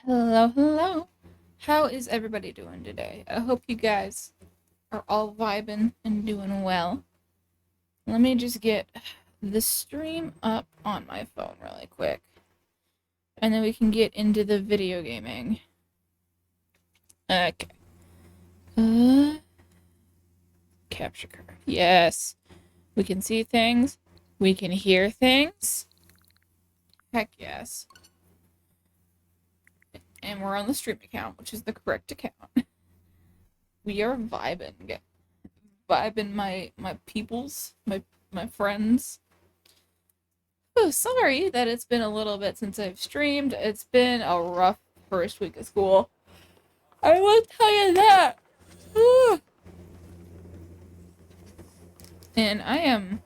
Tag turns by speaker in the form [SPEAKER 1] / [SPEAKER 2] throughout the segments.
[SPEAKER 1] Hello, hello. How is everybody doing today? I hope you guys are all vibing and doing well. Let me just get the stream up on my phone really quick. And then we can get into the video gaming. Okay. Capture card. Yes. We can see things. We can hear things. Heck yes. And we're on the stream account, which is the correct account. We are vibing. Vibing my peoples, my friends. Oh, sorry that it's been a little bit since I've streamed. It's been a rough first week of school. I will tell you that. And I am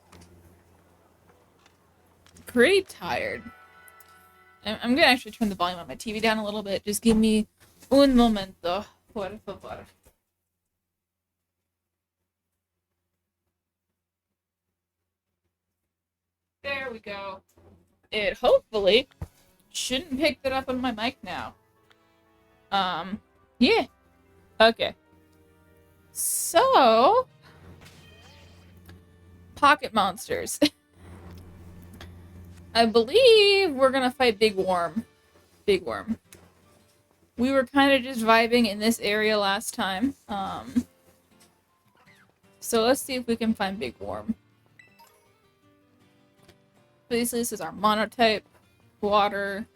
[SPEAKER 1] pretty tired. I'm gonna actually turn the volume on my TV down a little bit. Just give me un momento, por favor. There we go. It hopefully shouldn't pick that up on my mic now. Yeah. Okay. So, pocket monsters. I believe we're gonna fight Big Worm. Big Worm. We were kind of just vibing in this area last time. So let's see if we can find Big Worm. Obviously, this is our Monotype. Water.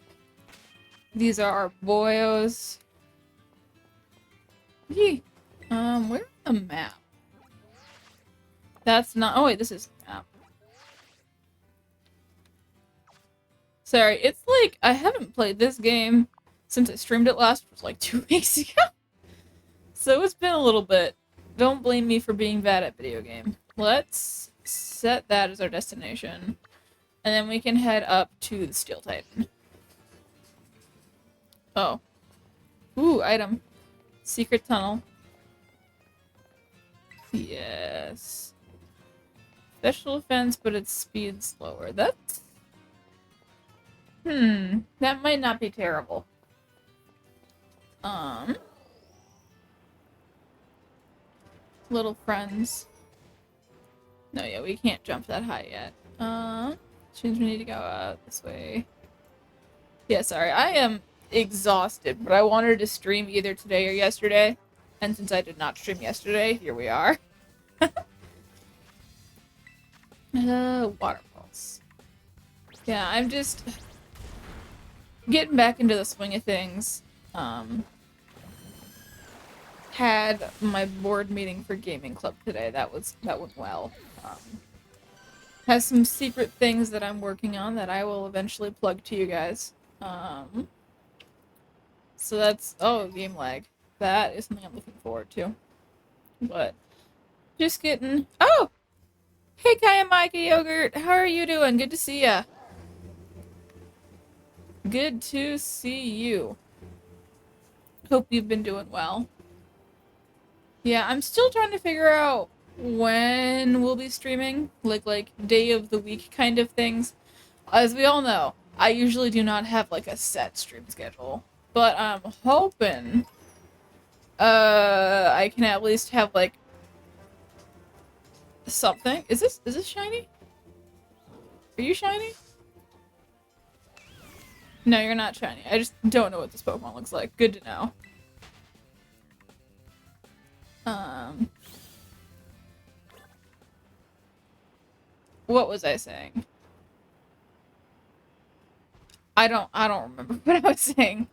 [SPEAKER 1] These are our boyos. Yee. Where's the map? That's not- oh wait, this is the map. Sorry, it's like, I haven't played this game since I streamed it last, which was like 2 weeks ago. So it's been a little bit. Don't blame me for being bad at video game. Let's set that as our destination. And then we can head up to the Steel Titan. Oh. Ooh, item. Secret tunnel. Yes. Special defense, but its speed slower. That's... that might not be terrible. Little friends. No, yeah, we can't jump that high yet. Which means we need to go out this way. Yeah, sorry, I am exhausted, but I wanted to stream either today or yesterday. And since I did not stream yesterday, here we are. Waterfalls. Yeah, I'm just getting back into the swing of things. Had my board meeting for gaming club today. That went well. Has some secret things that I'm working on that I will eventually plug to you guys. So that's... oh, game lag. That is something I'm looking forward to. But just getting... oh! Hey, Kaya Micah Yogurt! How are you doing? Good to see ya. Good to see you. Hope you've been doing well. Yeah, I'm still trying to figure out when we'll be streaming. Like day of the week kind of things. As we all know, I usually do not have like a set stream schedule. But I'm hoping I can at least have like something. Is this shiny? Are you shiny? No, you're not shiny. I just don't know what this Pokemon looks like. Good to know. What was I saying? I don't remember what I was saying.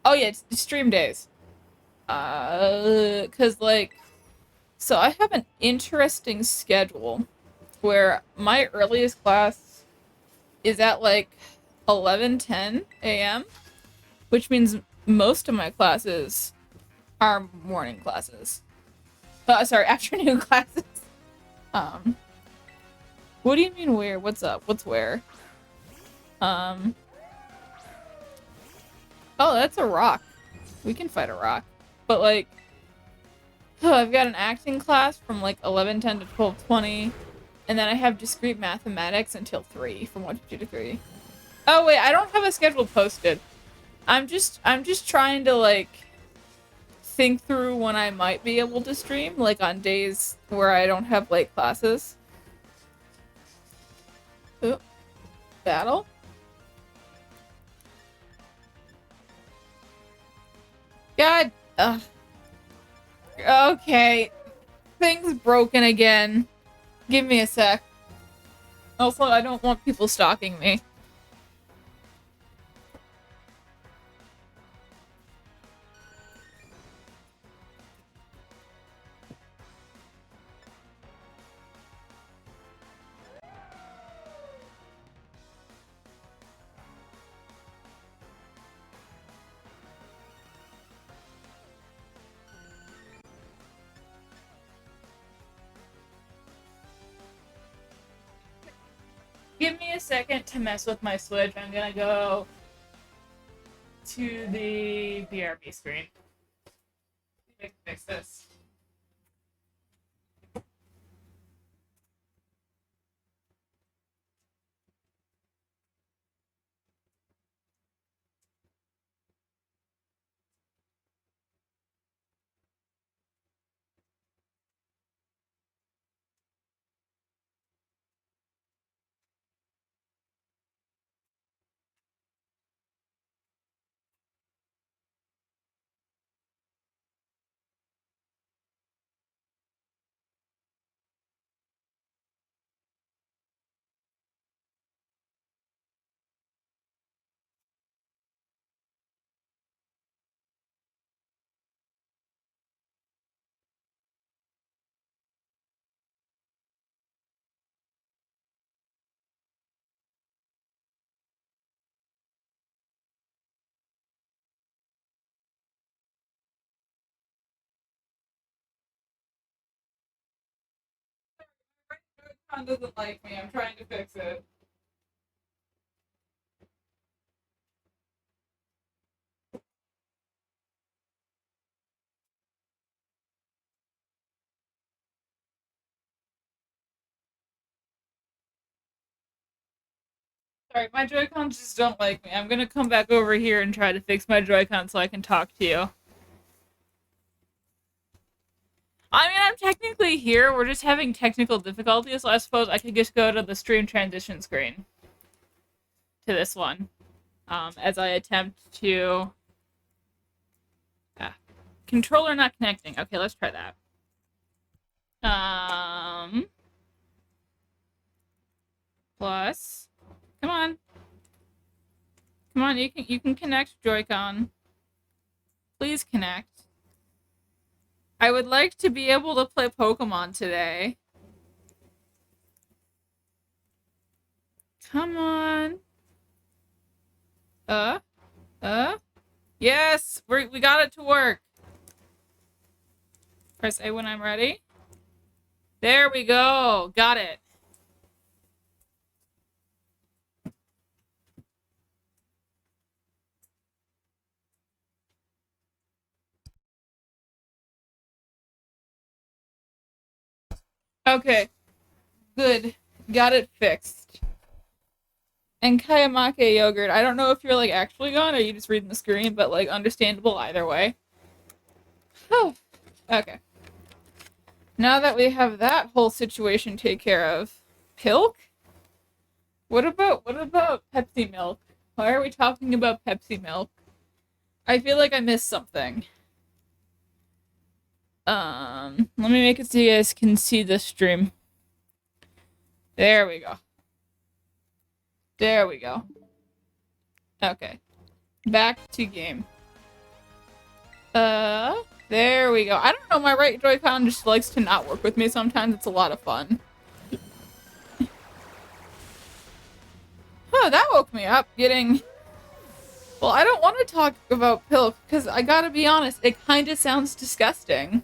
[SPEAKER 1] Oh yeah, it's stream days. Cause like, so I have an interesting schedule where my earliest class is at like 11:10 a.m., which means most of my classes are morning classes. Sorry, afternoon classes. What do you mean where? What's up? What's where? Oh, that's a rock. We can fight a rock. But like, I've got an acting class from like 11:10 to 12:20, and then I have discrete mathematics until 3, from 1 to 2 to 3. Oh wait, I don't have a schedule posted. I'm just trying to like think through when I might be able to stream, like on days where I don't have late classes. Ooh, battle? God, ugh. Okay. Thing's broken again. Give me a sec. Also, I don't want people stalking me. Give me a second to mess with my Switch. I'm gonna go to the BRB screen. I can fix this. John doesn't like me. I'm trying to fix it. Sorry, my Joy-Cons just don't like me. I'm gonna come back over here and try to fix my Joy-Con so I can talk to you. I mean, I'm technically here. We're just having technical difficulties, so I suppose I could just go to the stream transition screen to this one as I attempt to... controller not connecting. Okay, let's try that. Plus... Come on. Come on, you can connect Joy-Con. Please connect. I would like to be able to play Pokemon today. Come on. Yes! We got it to work. Press A when I'm ready. There we go. Got it. Okay. Good. Got it fixed. And Kayamake yogurt. I don't know if you're like actually gone or you just reading the screen, but like understandable either way. Okay. Now that we have that whole situation taken care of, Pilk? What about Pepsi milk? Why are we talking about Pepsi milk? I feel like I missed something. Let me make it so you guys can see the stream. There we go. There we go. Okay. Back to game. There we go. I don't know, my right Joy-Con just likes to not work with me sometimes. It's a lot of fun. Oh, that woke me up. Getting... Well, I don't want to talk about Pilk, because I gotta be honest, it kinda sounds disgusting.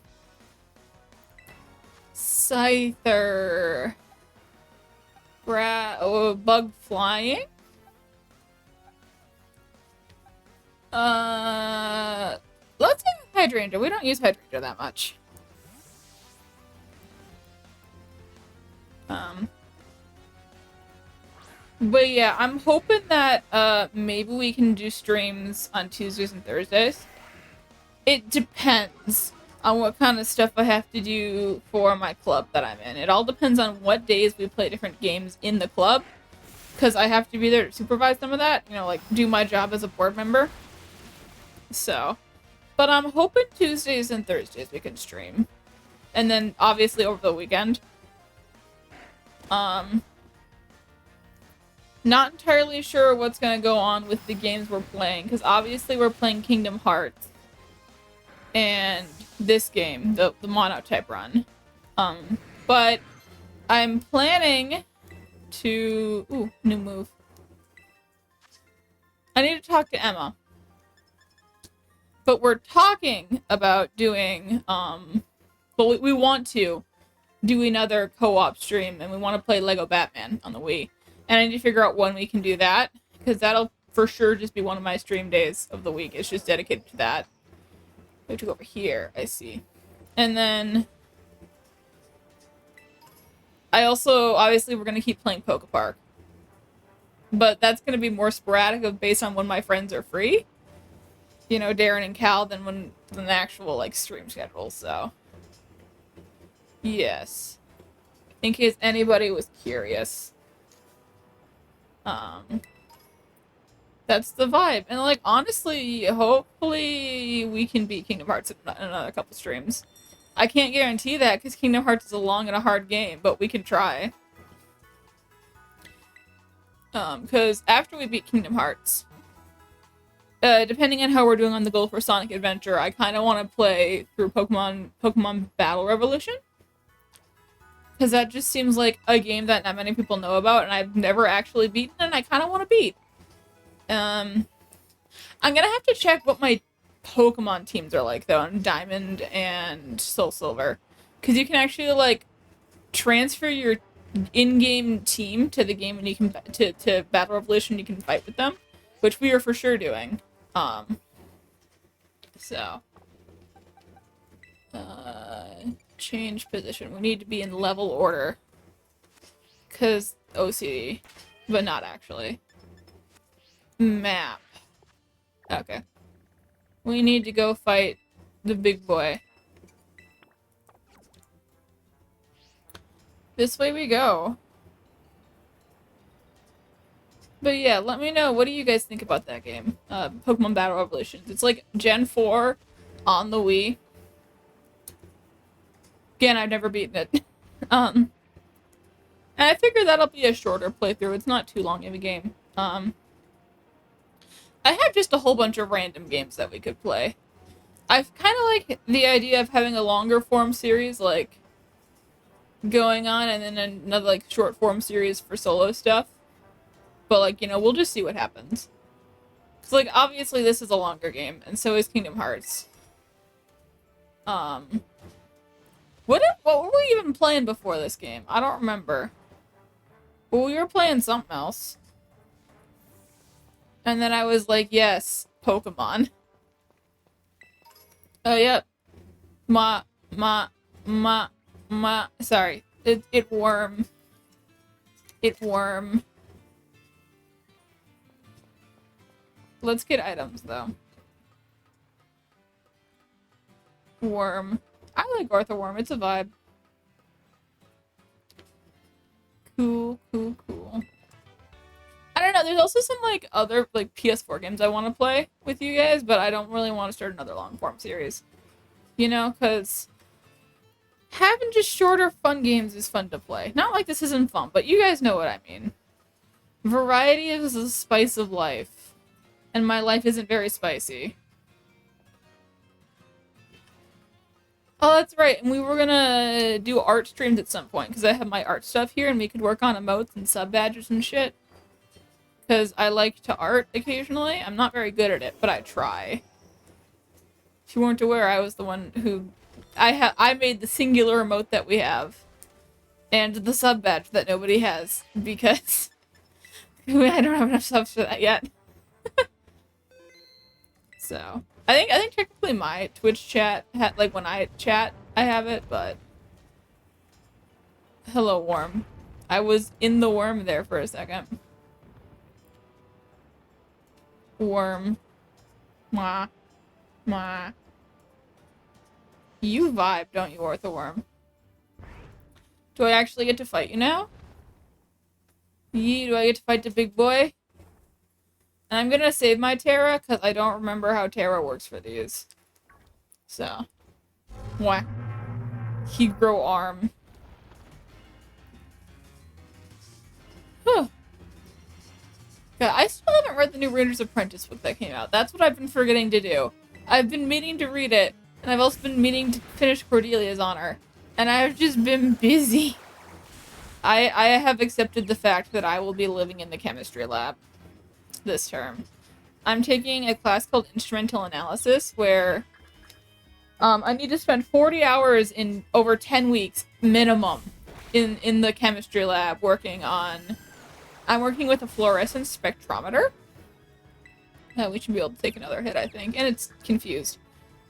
[SPEAKER 1] Scyther... bug flying? Let's have Hydrangea. We don't use Hydrangea that much. But yeah, I'm hoping that maybe we can do streams on Tuesdays and Thursdays. It depends on what kind of stuff I have to do for my club that I'm in. It all depends on what days we play different games in the club, because I have to be there to supervise some of that, you know, like do my job as a board member. So, but I'm hoping Tuesdays and Thursdays we can stream. And then obviously over the weekend. Not entirely sure what's going to go on with the games we're playing, because obviously we're playing Kingdom Hearts and this game, the Monotype run. But I'm planning to... Ooh, new move. I need to talk to Emma. But we're talking about doing, but we want to do another co-op stream, and we want to play Lego Batman on the Wii. And I need to figure out when we can do that, because that'll for sure just be one of my stream days of the week. It's just dedicated to that. We have to go over here, I see. And then I also, obviously, we're going to keep playing Poke Park. But that's going to be more sporadic based on when my friends are free. You know, Darren and Cal, than the actual, like, stream schedule, so. Yes. In case anybody was curious. That's the vibe. And, like, honestly, hopefully we can beat Kingdom Hearts in another couple streams. I can't guarantee that, because Kingdom Hearts is a long and a hard game, but we can try. Because after we beat Kingdom Hearts, depending on how we're doing on the goal for Sonic Adventure, I kind of want to play through Pokemon Battle Revolution. Because that just seems like a game that not many people know about, and I've never actually beaten, and I kind of want to beat. I'm gonna have to check what my Pokemon teams are like, though, on Diamond and Soul Silver. Because you can actually, like, transfer your in-game team to the game, and you can, to Battle Revolution, you can fight with them. Which we are for sure doing. So. Change position. We need to be in level order. Because OCD. But not actually. Map. Okay. We need to go fight the big boy. This way we go. But yeah, let me know. What do you guys think about that game? Pokemon Battle Revolutions. It's like Gen 4 on the Wii. Again, I've never beaten it. And I figure that'll be a shorter playthrough. It's not too long of a game. I have just a whole bunch of random games that we could play. I've kind of like the idea of having a longer form series, like, going on, and then another, like, short form series for solo stuff. But, like, you know, we'll just see what happens. Because, like, obviously this is a longer game, and so is Kingdom Hearts. What were we even playing before this game? I don't remember. Well, we were playing something else. And then I was like, yes, Pokemon. Oh, yep. Sorry. It worm. Let's get items, though. Worm. I like Orthoworm. It's a vibe. Cool. I don't know. There's also some, like, other, like, PS4 games I want to play with you guys, but I don't really want to start another long-form series. You know, because having just shorter, fun games is fun to play. Not like this isn't fun, but you guys know what I mean. Variety is the spice of life. And my life isn't very spicy. Oh, that's right. And we were gonna do art streams at some point, because I have my art stuff here, and we could work on emotes and sub-badges and shit. Because I like to art occasionally. I'm not very good at it, but I try. If you weren't aware, I was the one who... I made the singular emote that we have. And the sub-badge that nobody has, because... I don't have enough subs for that yet. So... I think technically my Twitch chat, like, when I chat, I have it, but... Hello, worm. I was in the worm there for a second. Worm. Mwah. Mwah. You vibe, don't you, Orthoworm? Do I actually get to fight you now? Yee, do I get to fight the big boy? And I'm gonna save my Terra, because I don't remember how Terra works for these. So. What? He grow arm. Huh. God, I still haven't read the new Reader's Apprentice book that came out. That's what I've been forgetting to do. I've been meaning to read it, and I've also been meaning to finish Cordelia's Honor. And I've just been busy. I have accepted the fact that I will be living in the chemistry lab this term. I'm taking a class called Instrumental Analysis, where I need to spend 40 hours in over 10 weeks minimum in the chemistry lab working on... I'm working with a fluorescence spectrometer. We should be able to take another hit, I think. And it's confused.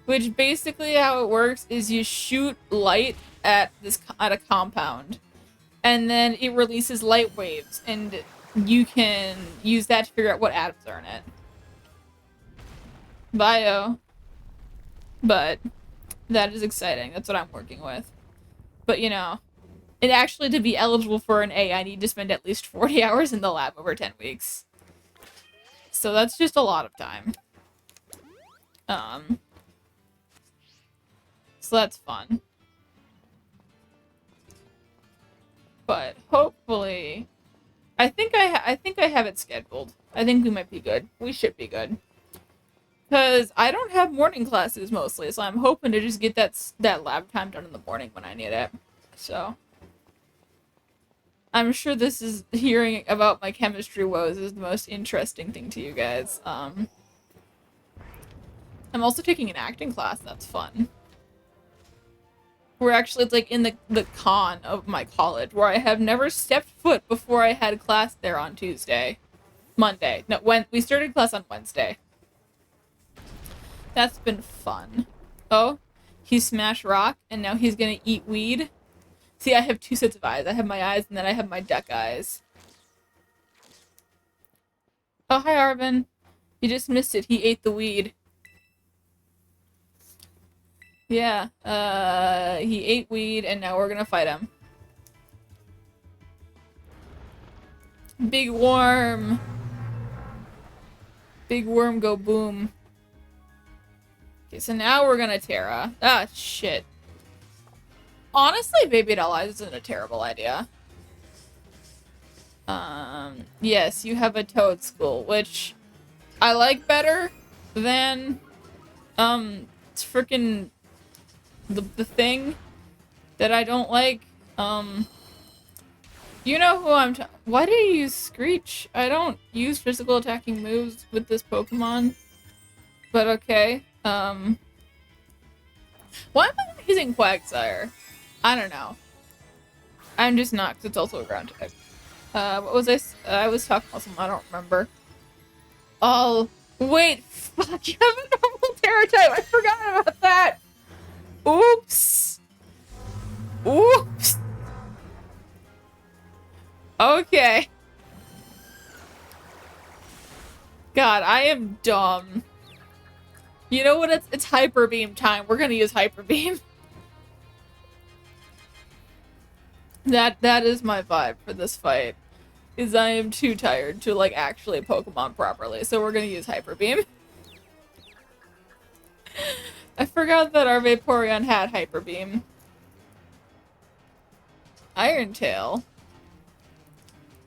[SPEAKER 1] Which basically how it works is you shoot light at a compound. And then it releases light waves. And you can use that to figure out what atoms are in it. Bio. But that is exciting. That's what I'm working with. But, you know, and actually to be eligible for an A, I need to spend at least 40 hours in the lab over 10 weeks. So that's just a lot of time. So that's fun. But hopefully, I think I have it scheduled. I think we might be good. We should be good. Because I don't have morning classes mostly, so I'm hoping to just get that lab time done in the morning when I need it. So I'm sure this is hearing about my chemistry woes is the most interesting thing to you guys. I'm also taking an acting class. That's fun. We're actually, it's like in the con of my college, where I have never stepped foot before I had class there on Monday. No, we started class on Wednesday. That's been fun. Oh, he smashed rock, and now he's gonna eat weed. See, I have two sets of eyes. I have my eyes, and then I have my duck eyes. Oh, hi, Arvin. You just missed it. He ate the weed. Yeah, he ate weed, and now we're gonna fight him. Big worm. Big worm go boom. Okay, so now we're gonna Terra. Ah, shit. Honestly, Baby Doll Eyes isn't a terrible idea. Yes, you have a Toad School, which I like better than, it's freaking the thing that I don't like. You know who I'm why do you use Screech? I don't use physical attacking moves with this Pokemon. But okay. Why am I using Quagsire? I don't know. I'm just not, because it's also a ground type. What was I was talking about something, I don't remember. Oh, wait, fuck, you have a normal Terra type, I forgot about that! Oops! Oops! Okay. God, I am dumb. You know what, it's Hyper Beam time, we're gonna use Hyper Beam. That is my vibe for this fight. Is I am too tired to like actually Pokemon properly, so we're gonna use Hyper Beam. I forgot that our Vaporeon had Hyper Beam. Iron Tail.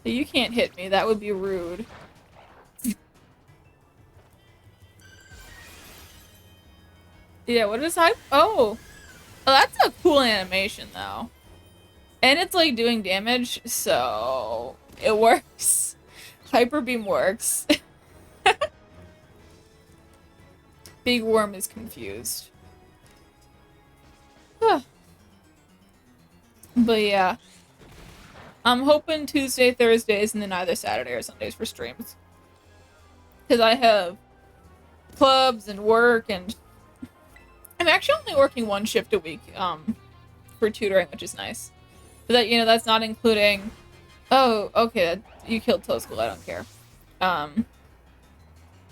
[SPEAKER 1] You can't hit me, that would be rude. Yeah, what is Hyper? Oh, that's a cool animation though. And it's like doing damage, so it works. Hyper Beam works. Big Worm is confused. But yeah. I'm hoping Tuesday, Thursdays, and then either Saturday or Sundays for streams. Because I have clubs and work, and I'm actually only working one shift a week for tutoring, which is nice. But that, you know, that's not including... Oh, okay, you killed Toad School, I don't care.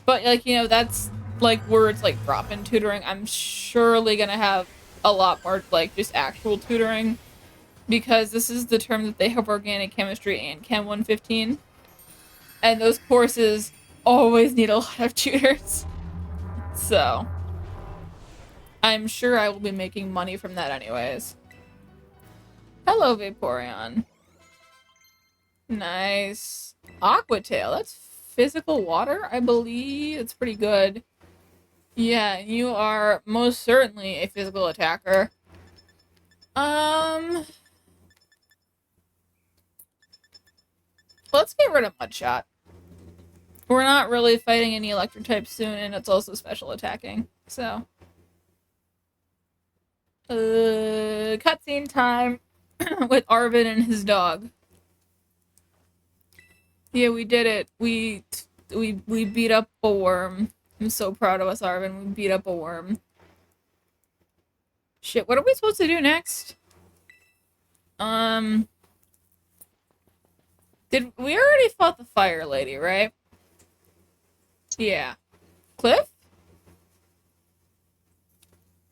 [SPEAKER 1] But, like, you know, that's, like, words like drop-in tutoring. I'm surely gonna have a lot more, like, just actual tutoring. Because this is the term that they have organic chemistry and Chem 115. And those courses always need a lot of tutors. So, I'm sure I will be making money from that anyways. Hello, Vaporeon. Nice. Aquatail, that's physical water, I believe. It's pretty good. Yeah, you are most certainly a physical attacker. Let's get rid of Mudshot. We're not really fighting any electric types soon, and it's also special attacking, so. Cutscene time with Arvin and his dog. Yeah, we did it. We beat up a worm. I'm so proud of us, Arvin. We beat up a worm. Shit, what are we supposed to do next? Did we already fought the fire lady, right? Yeah. Cliff?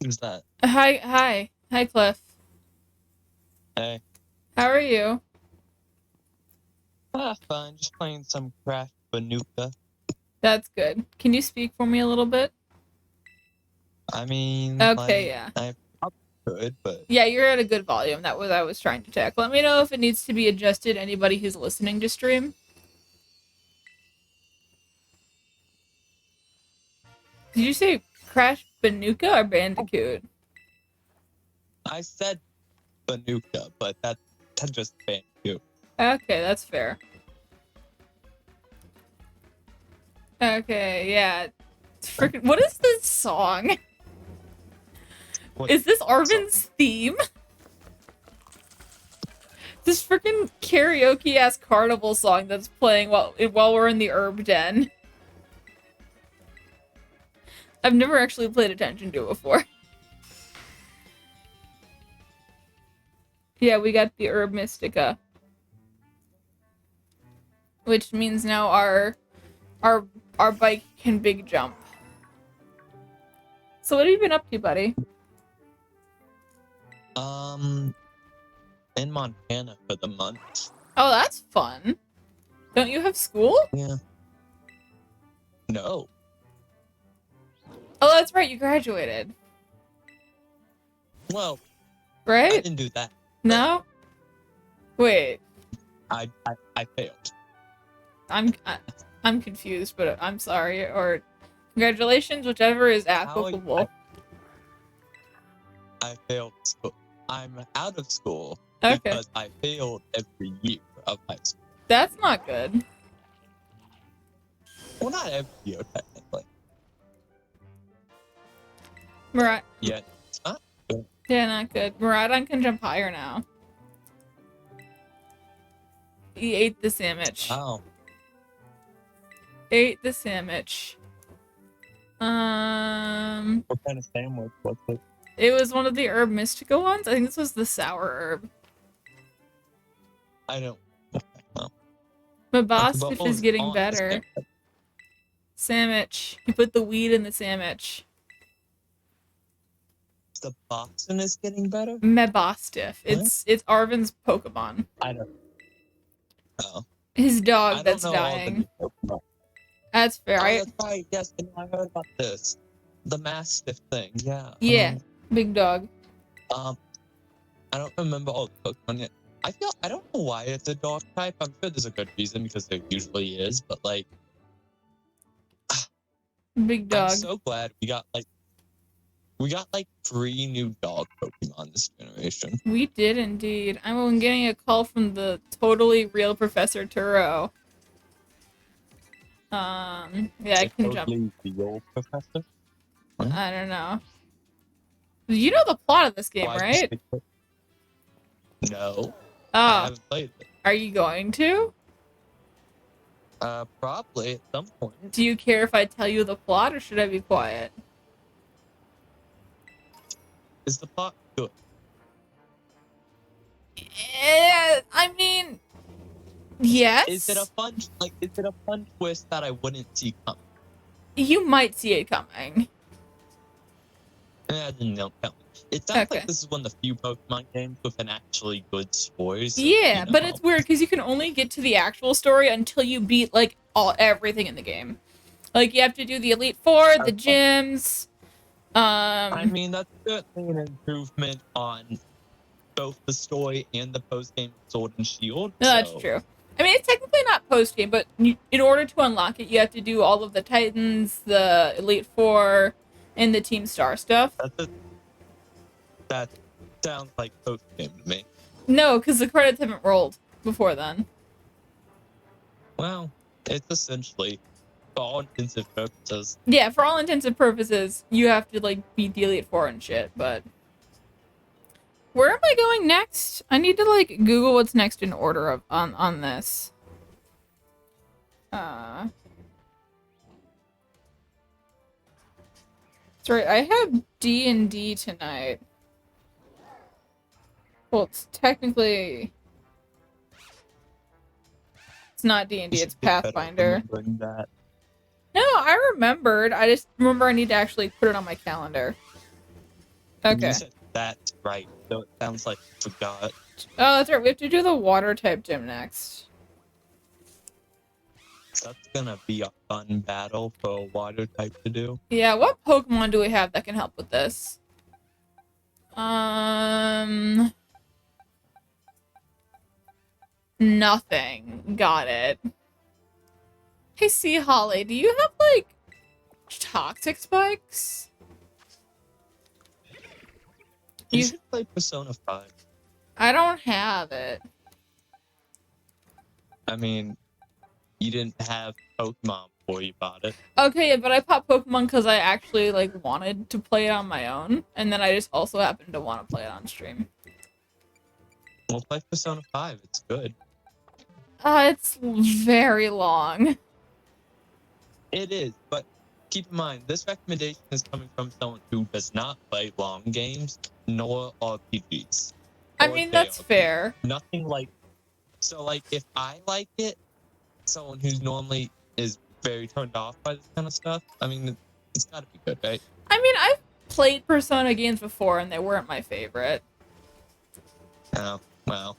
[SPEAKER 2] Who's that?
[SPEAKER 1] Hi, Cliff.
[SPEAKER 2] Hey.
[SPEAKER 1] How are you?
[SPEAKER 2] Fine. Just playing some Crash Banuka.
[SPEAKER 1] That's good. Can you speak for me a little bit?
[SPEAKER 2] I mean,
[SPEAKER 1] Okay, yeah.
[SPEAKER 2] I probably could, but
[SPEAKER 1] Yeah, you're at a good volume. That was I was trying to check. Let me know if it needs to be adjusted. Anybody who's listening to stream. Did you say Crash Banuka or Bandicoot?
[SPEAKER 2] I said Banuka, but that's just Bandicoot.
[SPEAKER 1] Okay, that's fair. Okay, yeah. Freaking, what is this song? Is this Arvin's theme? This freaking karaoke ass carnival song that's playing while we're in the herb den. I've never actually paid attention to it before. Yeah, we got the herb mystica, which means now our bike can big jump. So what have you been up to, buddy?
[SPEAKER 2] In Montana for the month.
[SPEAKER 1] Oh, that's fun. Don't you have school?
[SPEAKER 2] Yeah. No.
[SPEAKER 1] Oh, that's right. You graduated.
[SPEAKER 2] Well,
[SPEAKER 1] right?
[SPEAKER 2] I didn't do that.
[SPEAKER 1] No? Wait.
[SPEAKER 2] I failed.
[SPEAKER 1] I'm confused, but I'm sorry. Or congratulations, whichever is applicable.
[SPEAKER 2] I failed school. I'm out of school
[SPEAKER 1] because
[SPEAKER 2] I failed every year of high school.
[SPEAKER 1] That's not good.
[SPEAKER 2] Well, not every year, technically.
[SPEAKER 1] Murat.
[SPEAKER 2] Yeah, it's not good.
[SPEAKER 1] Yeah, not good. Muradin can jump higher now. He ate the sandwich.
[SPEAKER 2] Wow.
[SPEAKER 1] Ate the sandwich.
[SPEAKER 2] What kind of sandwich was it?
[SPEAKER 1] It was one of the herb mystica ones. I think this was the sour herb.
[SPEAKER 2] I don't know.
[SPEAKER 1] Mabostiff is getting better. Sandwich. You put the weed in the sandwich.
[SPEAKER 2] The Boston is getting better?
[SPEAKER 1] Mabostiff. It's Arvin's Pokemon.
[SPEAKER 2] I don't know.
[SPEAKER 1] His dog that's dying. That's fair.
[SPEAKER 2] That's right. Yes, I heard about this. The Mastiff thing. Yeah.
[SPEAKER 1] Yeah. Big dog.
[SPEAKER 2] I don't remember all the Pokemon yet. I don't know why it's a dog type. I'm sure there's a good reason because there usually is, but like
[SPEAKER 1] big dog.
[SPEAKER 2] I'm so glad we got 3 new dog Pokemon this generation.
[SPEAKER 1] We did indeed. I'm getting a call from the totally real Professor Turo. Yeah, I can jump.
[SPEAKER 2] Totally real Professor?
[SPEAKER 1] I don't know. You know the plot of this game, right?
[SPEAKER 2] No.
[SPEAKER 1] Oh.
[SPEAKER 2] I haven't played it.
[SPEAKER 1] Are you going to?
[SPEAKER 2] Probably at some point.
[SPEAKER 1] Do you care if I tell you the plot, or should I be quiet?
[SPEAKER 2] Is the plot good?
[SPEAKER 1] I mean, yes.
[SPEAKER 2] Is it a fun twist that I wouldn't see coming?
[SPEAKER 1] You might see it coming.
[SPEAKER 2] Then don't count. It sounds
[SPEAKER 1] Okay.
[SPEAKER 2] like this is one of the few Pokemon games with an actually good story. So,
[SPEAKER 1] Yeah, but it's weird because you can only get to the actual story until you beat like everything in the game. Like you have to do the Elite Four, the gyms.
[SPEAKER 2] I mean, that's certainly an improvement on both the story and the post game Sword and Shield.
[SPEAKER 1] No, that's
[SPEAKER 2] So
[SPEAKER 1] true. I mean, it's technically not post game, but in order to unlock it, you have to do all of the Titans, the Elite Four, and the Team Star stuff.
[SPEAKER 2] that sounds like post game to me.
[SPEAKER 1] No, because the credits haven't rolled before then.
[SPEAKER 2] Well, it's essentially, for all intensive purposes.
[SPEAKER 1] Yeah, for all intents and purposes, you have to like beat the Elite Four and shit. But where am I going next? I need to like Google what's next in order of on this. Sorry, I have D&D tonight. Well, it's technically it's not D&D, it's Pathfinder.
[SPEAKER 2] That.
[SPEAKER 1] No, I remembered. I just remember I need to actually put it on my calendar. Okay.
[SPEAKER 2] You said that's right. So it sounds like you forgot.
[SPEAKER 1] Oh, that's right. We have to do the water type gym next.
[SPEAKER 2] That's gonna be a fun battle for a water type to do.
[SPEAKER 1] Yeah, what Pokemon do we have that can help with this? Nothing. Got it. Hey, Sea Holly, do you have, like, toxic spikes?
[SPEAKER 2] You should play Persona 5.
[SPEAKER 1] I don't have it.
[SPEAKER 2] I mean, you didn't have Pokemon before you bought it.
[SPEAKER 1] Okay, but I bought Pokemon because I actually, like, wanted to play it on my own. And then I just also happened to want to play it on stream.
[SPEAKER 2] Well, play Persona 5. It's good.
[SPEAKER 1] It's very long.
[SPEAKER 2] It is, but keep in mind, this recommendation is coming from someone who does not play long games, nor RPGs.
[SPEAKER 1] I mean, that's fair.
[SPEAKER 2] Nothing like... So, like, if I like it, someone who's normally is very turned off by this kind of stuff, I mean, it's gotta be good, right?
[SPEAKER 1] I mean, I've played Persona games before, and they weren't my favorite.
[SPEAKER 2] Oh, well.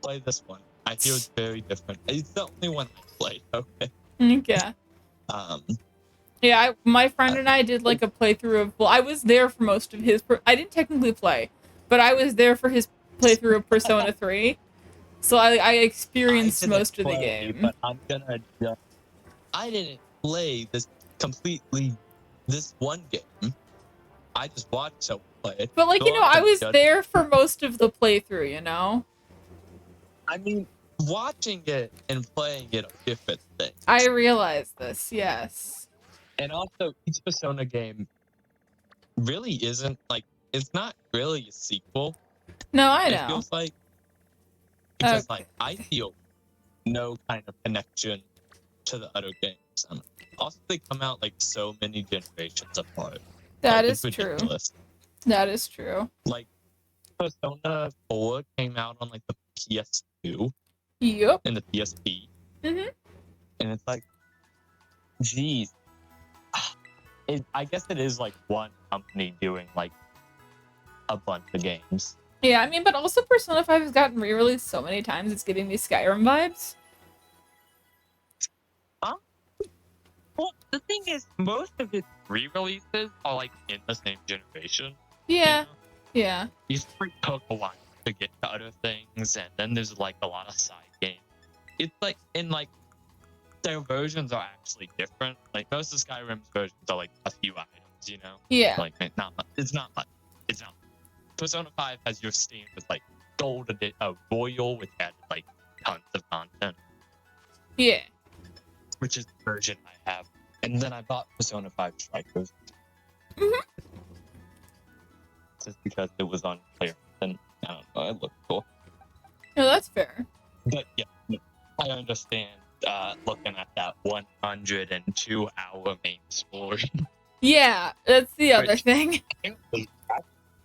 [SPEAKER 2] Play this one. I feel it's very different. It's the only one I played, okay?
[SPEAKER 1] Yeah. Yeah, my friend and I did like a playthrough of. Well, I was there for most of his. I didn't technically play, but I was there for his playthrough of Persona 3, so I experienced most of the game.
[SPEAKER 2] But I'm gonna. I didn't play this one game. I just watched someone play it.
[SPEAKER 1] But like, you know, I was there for most of the playthrough. You know.
[SPEAKER 2] I mean, watching it and playing it are different things.
[SPEAKER 1] I realize this, yes.
[SPEAKER 2] And also, each Persona game really isn't, like, it's not really a sequel.
[SPEAKER 1] No, I know.
[SPEAKER 2] It feels like, because, like, I feel no kind of connection to the other games. Also, they come out, like, so many generations apart.
[SPEAKER 1] That
[SPEAKER 2] like,
[SPEAKER 1] is true.
[SPEAKER 2] Ridiculous.
[SPEAKER 1] That is true.
[SPEAKER 2] Like, Persona 4 came out on, like, the PS2.
[SPEAKER 1] Yep.
[SPEAKER 2] And the PSP.
[SPEAKER 1] Mm-hmm.
[SPEAKER 2] And it's like, geez. I guess it is like one company doing like a bunch of games.
[SPEAKER 1] Yeah, I mean, but also Persona 5 has gotten re-released so many times, it's giving me Skyrim vibes.
[SPEAKER 2] Well, the thing is, most of its re-releases are like in the same generation.
[SPEAKER 1] Yeah.
[SPEAKER 2] You know?
[SPEAKER 1] Yeah.
[SPEAKER 2] You like took a while to get to other things, and then there's like a lot of side games. It's like in like their versions are actually different. Like most of Skyrim's versions are like a few items, you know?
[SPEAKER 1] Yeah.
[SPEAKER 2] Like not much. It's not much. It's not. Persona 5 has your standard like gold royal, which had like tons of content.
[SPEAKER 1] Yeah.
[SPEAKER 2] Which is the version I have. And then I bought Persona 5 Strikers.
[SPEAKER 1] Mm-hmm.
[SPEAKER 2] Just because it was on player. And I don't know, it looked cool.
[SPEAKER 1] No, that's fair.
[SPEAKER 2] But yeah, I understand looking at that 102-hour main story.
[SPEAKER 1] Yeah, that's the other thing.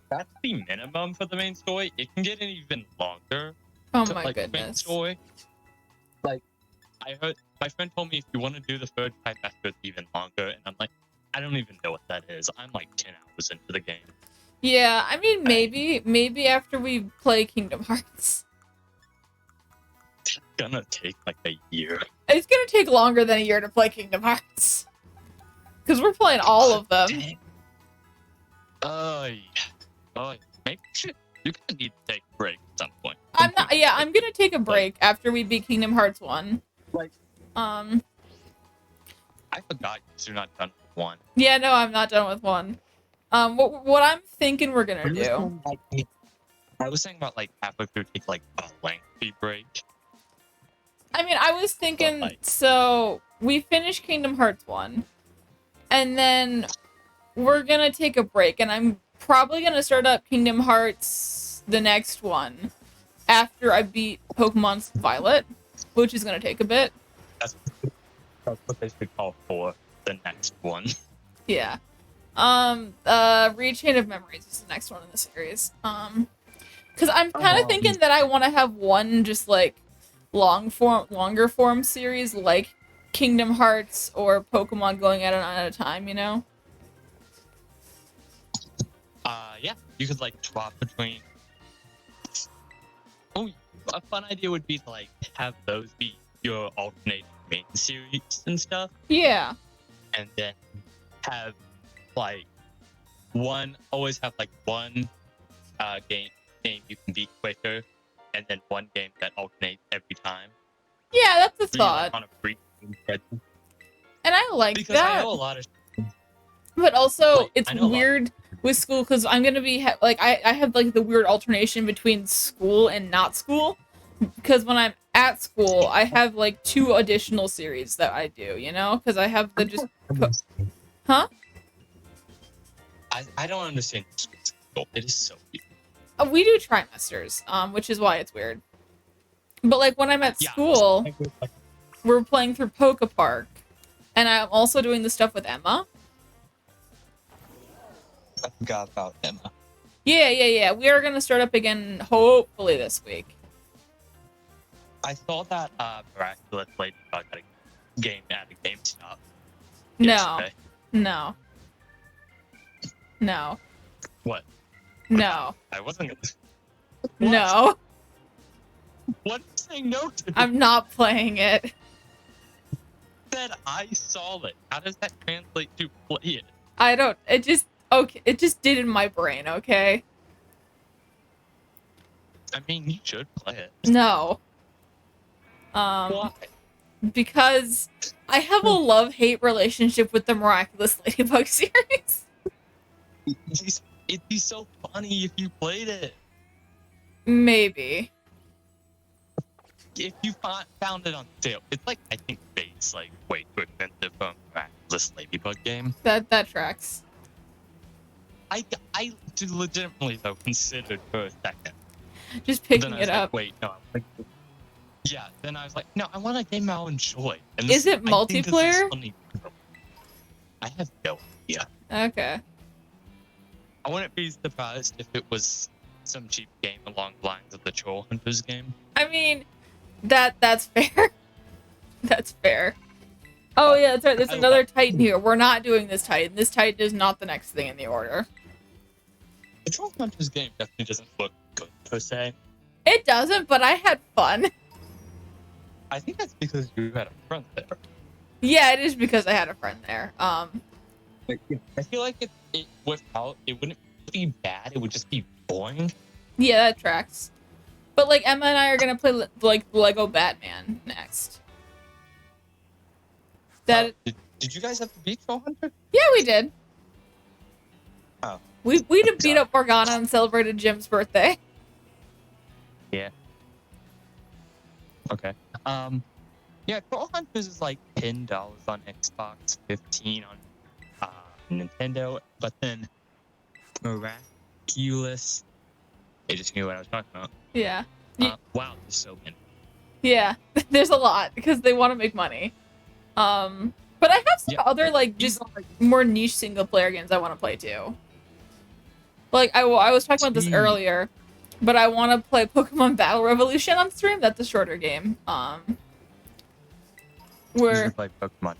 [SPEAKER 2] That's the minimum for the main story. It can get even longer.
[SPEAKER 1] Oh
[SPEAKER 2] to,
[SPEAKER 1] my
[SPEAKER 2] like,
[SPEAKER 1] goodness.
[SPEAKER 2] Main story. Like, I heard my friend told me if you want to do the third type after it's even longer, and I'm like, I don't even know what that is. I'm like 10 hours into the game.
[SPEAKER 1] Yeah, I mean, maybe after we play Kingdom Hearts.
[SPEAKER 2] It's gonna take like a year.
[SPEAKER 1] It's gonna take longer than a year to play Kingdom Hearts. Because we're playing all of them.
[SPEAKER 2] Dang. Maybe you're gonna need to take a break at some point.
[SPEAKER 1] I'm gonna take a break after we beat Kingdom Hearts 1.
[SPEAKER 2] Like,
[SPEAKER 1] Um,
[SPEAKER 2] I forgot you're not done with 1.
[SPEAKER 1] yeah, no, I'm not done with 1. What I'm thinking we're gonna do.
[SPEAKER 2] I was saying about like halfway through take like a lengthy break.
[SPEAKER 1] I mean, I was thinking,
[SPEAKER 2] Like-
[SPEAKER 1] so we finish Kingdom Hearts 1, and then we're gonna take a break, and I'm probably gonna start up Kingdom Hearts, the next one, after I beat Pokemon Violet, which is gonna take a bit.
[SPEAKER 2] That's what they should call for the next one.
[SPEAKER 1] Yeah. Rechain of Memories is the next one in the series. Because I'm kind of thinking that I want to have one just like longer form series like Kingdom Hearts or Pokemon going at it at a time, you know?
[SPEAKER 2] Yeah, you could like swap between. Oh, a fun idea would be to like have those be your alternate main series and stuff,
[SPEAKER 1] Yeah.
[SPEAKER 2] and then have like always have like one game you can beat quicker, and then one game that alternates every time.
[SPEAKER 1] Yeah, that's a
[SPEAKER 2] So you're, like,
[SPEAKER 1] thought.
[SPEAKER 2] on a free schedule.
[SPEAKER 1] And I like
[SPEAKER 2] Because
[SPEAKER 1] that.
[SPEAKER 2] I know a lot of.
[SPEAKER 1] But also,
[SPEAKER 2] Like,
[SPEAKER 1] it's
[SPEAKER 2] I know a lot-
[SPEAKER 1] weird with school because I'm gonna be I have like the weird alternation between school and not school. Because when I'm at school, I have like 2 additional series that I do, you know? Because I have the just. Huh?
[SPEAKER 2] I don't understand school schedule. It is so weird.
[SPEAKER 1] We do trimesters, which is why it's weird. But like when I'm at
[SPEAKER 2] Yeah.
[SPEAKER 1] school, we're playing through Poke Park, and I'm also doing the stuff with Emma.
[SPEAKER 2] I forgot about Emma.
[SPEAKER 1] Yeah. We are gonna start up again, hopefully this week.
[SPEAKER 2] I saw that Miraculous Ladybug got a game at a GameStop.
[SPEAKER 1] No,
[SPEAKER 2] yesterday.
[SPEAKER 1] no, no,
[SPEAKER 2] What?
[SPEAKER 1] no,
[SPEAKER 2] I wasn't gonna.
[SPEAKER 1] no.
[SPEAKER 2] What are you saying no to?
[SPEAKER 1] I'm not playing it.
[SPEAKER 2] Said I saw it. How does that translate to play it?
[SPEAKER 1] I don't. It just did in my brain. Okay.
[SPEAKER 2] I mean, you should play it.
[SPEAKER 1] No.
[SPEAKER 2] Why?
[SPEAKER 1] Because I have a love-hate relationship with the Miraculous Ladybug series.
[SPEAKER 2] It'd be so funny if you played it.
[SPEAKER 1] Maybe.
[SPEAKER 2] If you found it on sale, it's like I think base like way too expensive for a Miraculous Ladybug game.
[SPEAKER 1] That tracks.
[SPEAKER 2] I legitimately though considered for a second.
[SPEAKER 1] Just
[SPEAKER 2] Then
[SPEAKER 1] picking
[SPEAKER 2] I was
[SPEAKER 1] it
[SPEAKER 2] like,
[SPEAKER 1] up.
[SPEAKER 2] wait, no. Yeah. Then I was like, no, I want a game I'll enjoy. And
[SPEAKER 1] Is it
[SPEAKER 2] I think this is
[SPEAKER 1] multiplayer?
[SPEAKER 2] funny. I have no idea.
[SPEAKER 1] Okay.
[SPEAKER 2] I wouldn't be surprised if it was some cheap game along the lines of the Troll Hunters game.
[SPEAKER 1] I mean, that's fair. That's fair. Oh yeah, that's right. There's another Titan here. We're not doing this Titan. This Titan is not the next thing in the order.
[SPEAKER 2] The Troll Hunters game definitely doesn't look good per se.
[SPEAKER 1] It doesn't, but I had fun.
[SPEAKER 2] I think that's because you had a friend there.
[SPEAKER 1] Yeah, it is because I had a friend there.
[SPEAKER 2] I feel like it without it wouldn't be bad. It would just be boring.
[SPEAKER 1] Yeah, that tracks. But like Emma and I are gonna play like Lego Batman next. That
[SPEAKER 2] Did you guys have to beat Troll Hunter?
[SPEAKER 1] yeah, we did.
[SPEAKER 2] Oh.
[SPEAKER 1] We did beat up Morgana and celebrated Jim's birthday.
[SPEAKER 2] Yeah. Okay. Yeah, Troll Hunters is like $10 on Xbox, $15 on Nintendo, but then Miraculous. They just knew what I was talking about.
[SPEAKER 1] Yeah.
[SPEAKER 2] Wow, there's so many.
[SPEAKER 1] Yeah. There's a lot because they want to make money. But I have some other like just more niche single player games I want to play too. Like I was talking about this earlier, but I want to play Pokemon Battle Revolution on stream. That's a shorter game.
[SPEAKER 2] You
[SPEAKER 1] Where
[SPEAKER 2] should play Pokemon.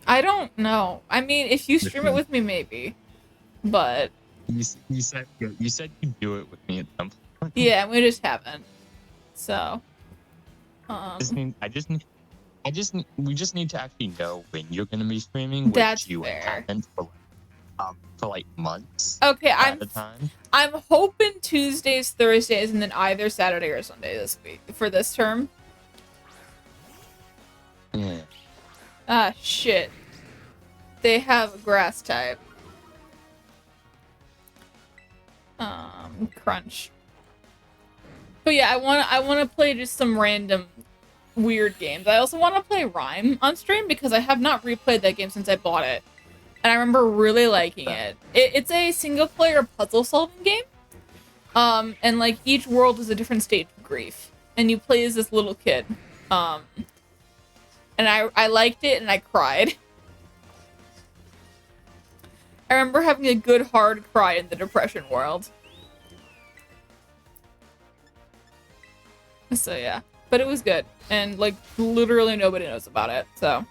[SPEAKER 1] I don't know. I mean, if you stream it with me, maybe. But
[SPEAKER 2] You said you'd do it with me at some point.
[SPEAKER 1] yeah, we just haven't. So,
[SPEAKER 2] Just need, we just need to actually know when you're gonna be streaming,
[SPEAKER 1] that's
[SPEAKER 2] which you
[SPEAKER 1] fair.
[SPEAKER 2] haven't for like months
[SPEAKER 1] Okay,
[SPEAKER 2] at a time.
[SPEAKER 1] I'm hoping Tuesdays, Thursdays, and then either Saturday or Sunday this week for this term.
[SPEAKER 2] Yeah.
[SPEAKER 1] Ah, shit. They have a grass type. Crunch. But yeah, I wanna play just some random weird games. I also want to play Rhyme on stream because I have not replayed that game since I bought it. And I remember really liking it. It's a single player puzzle solving game. And like each world is a different stage of grief. And you play as this little kid. And I liked it and I cried. I remember having a good hard cry in the depression world. So yeah. But it was good. And like literally nobody knows about it, so.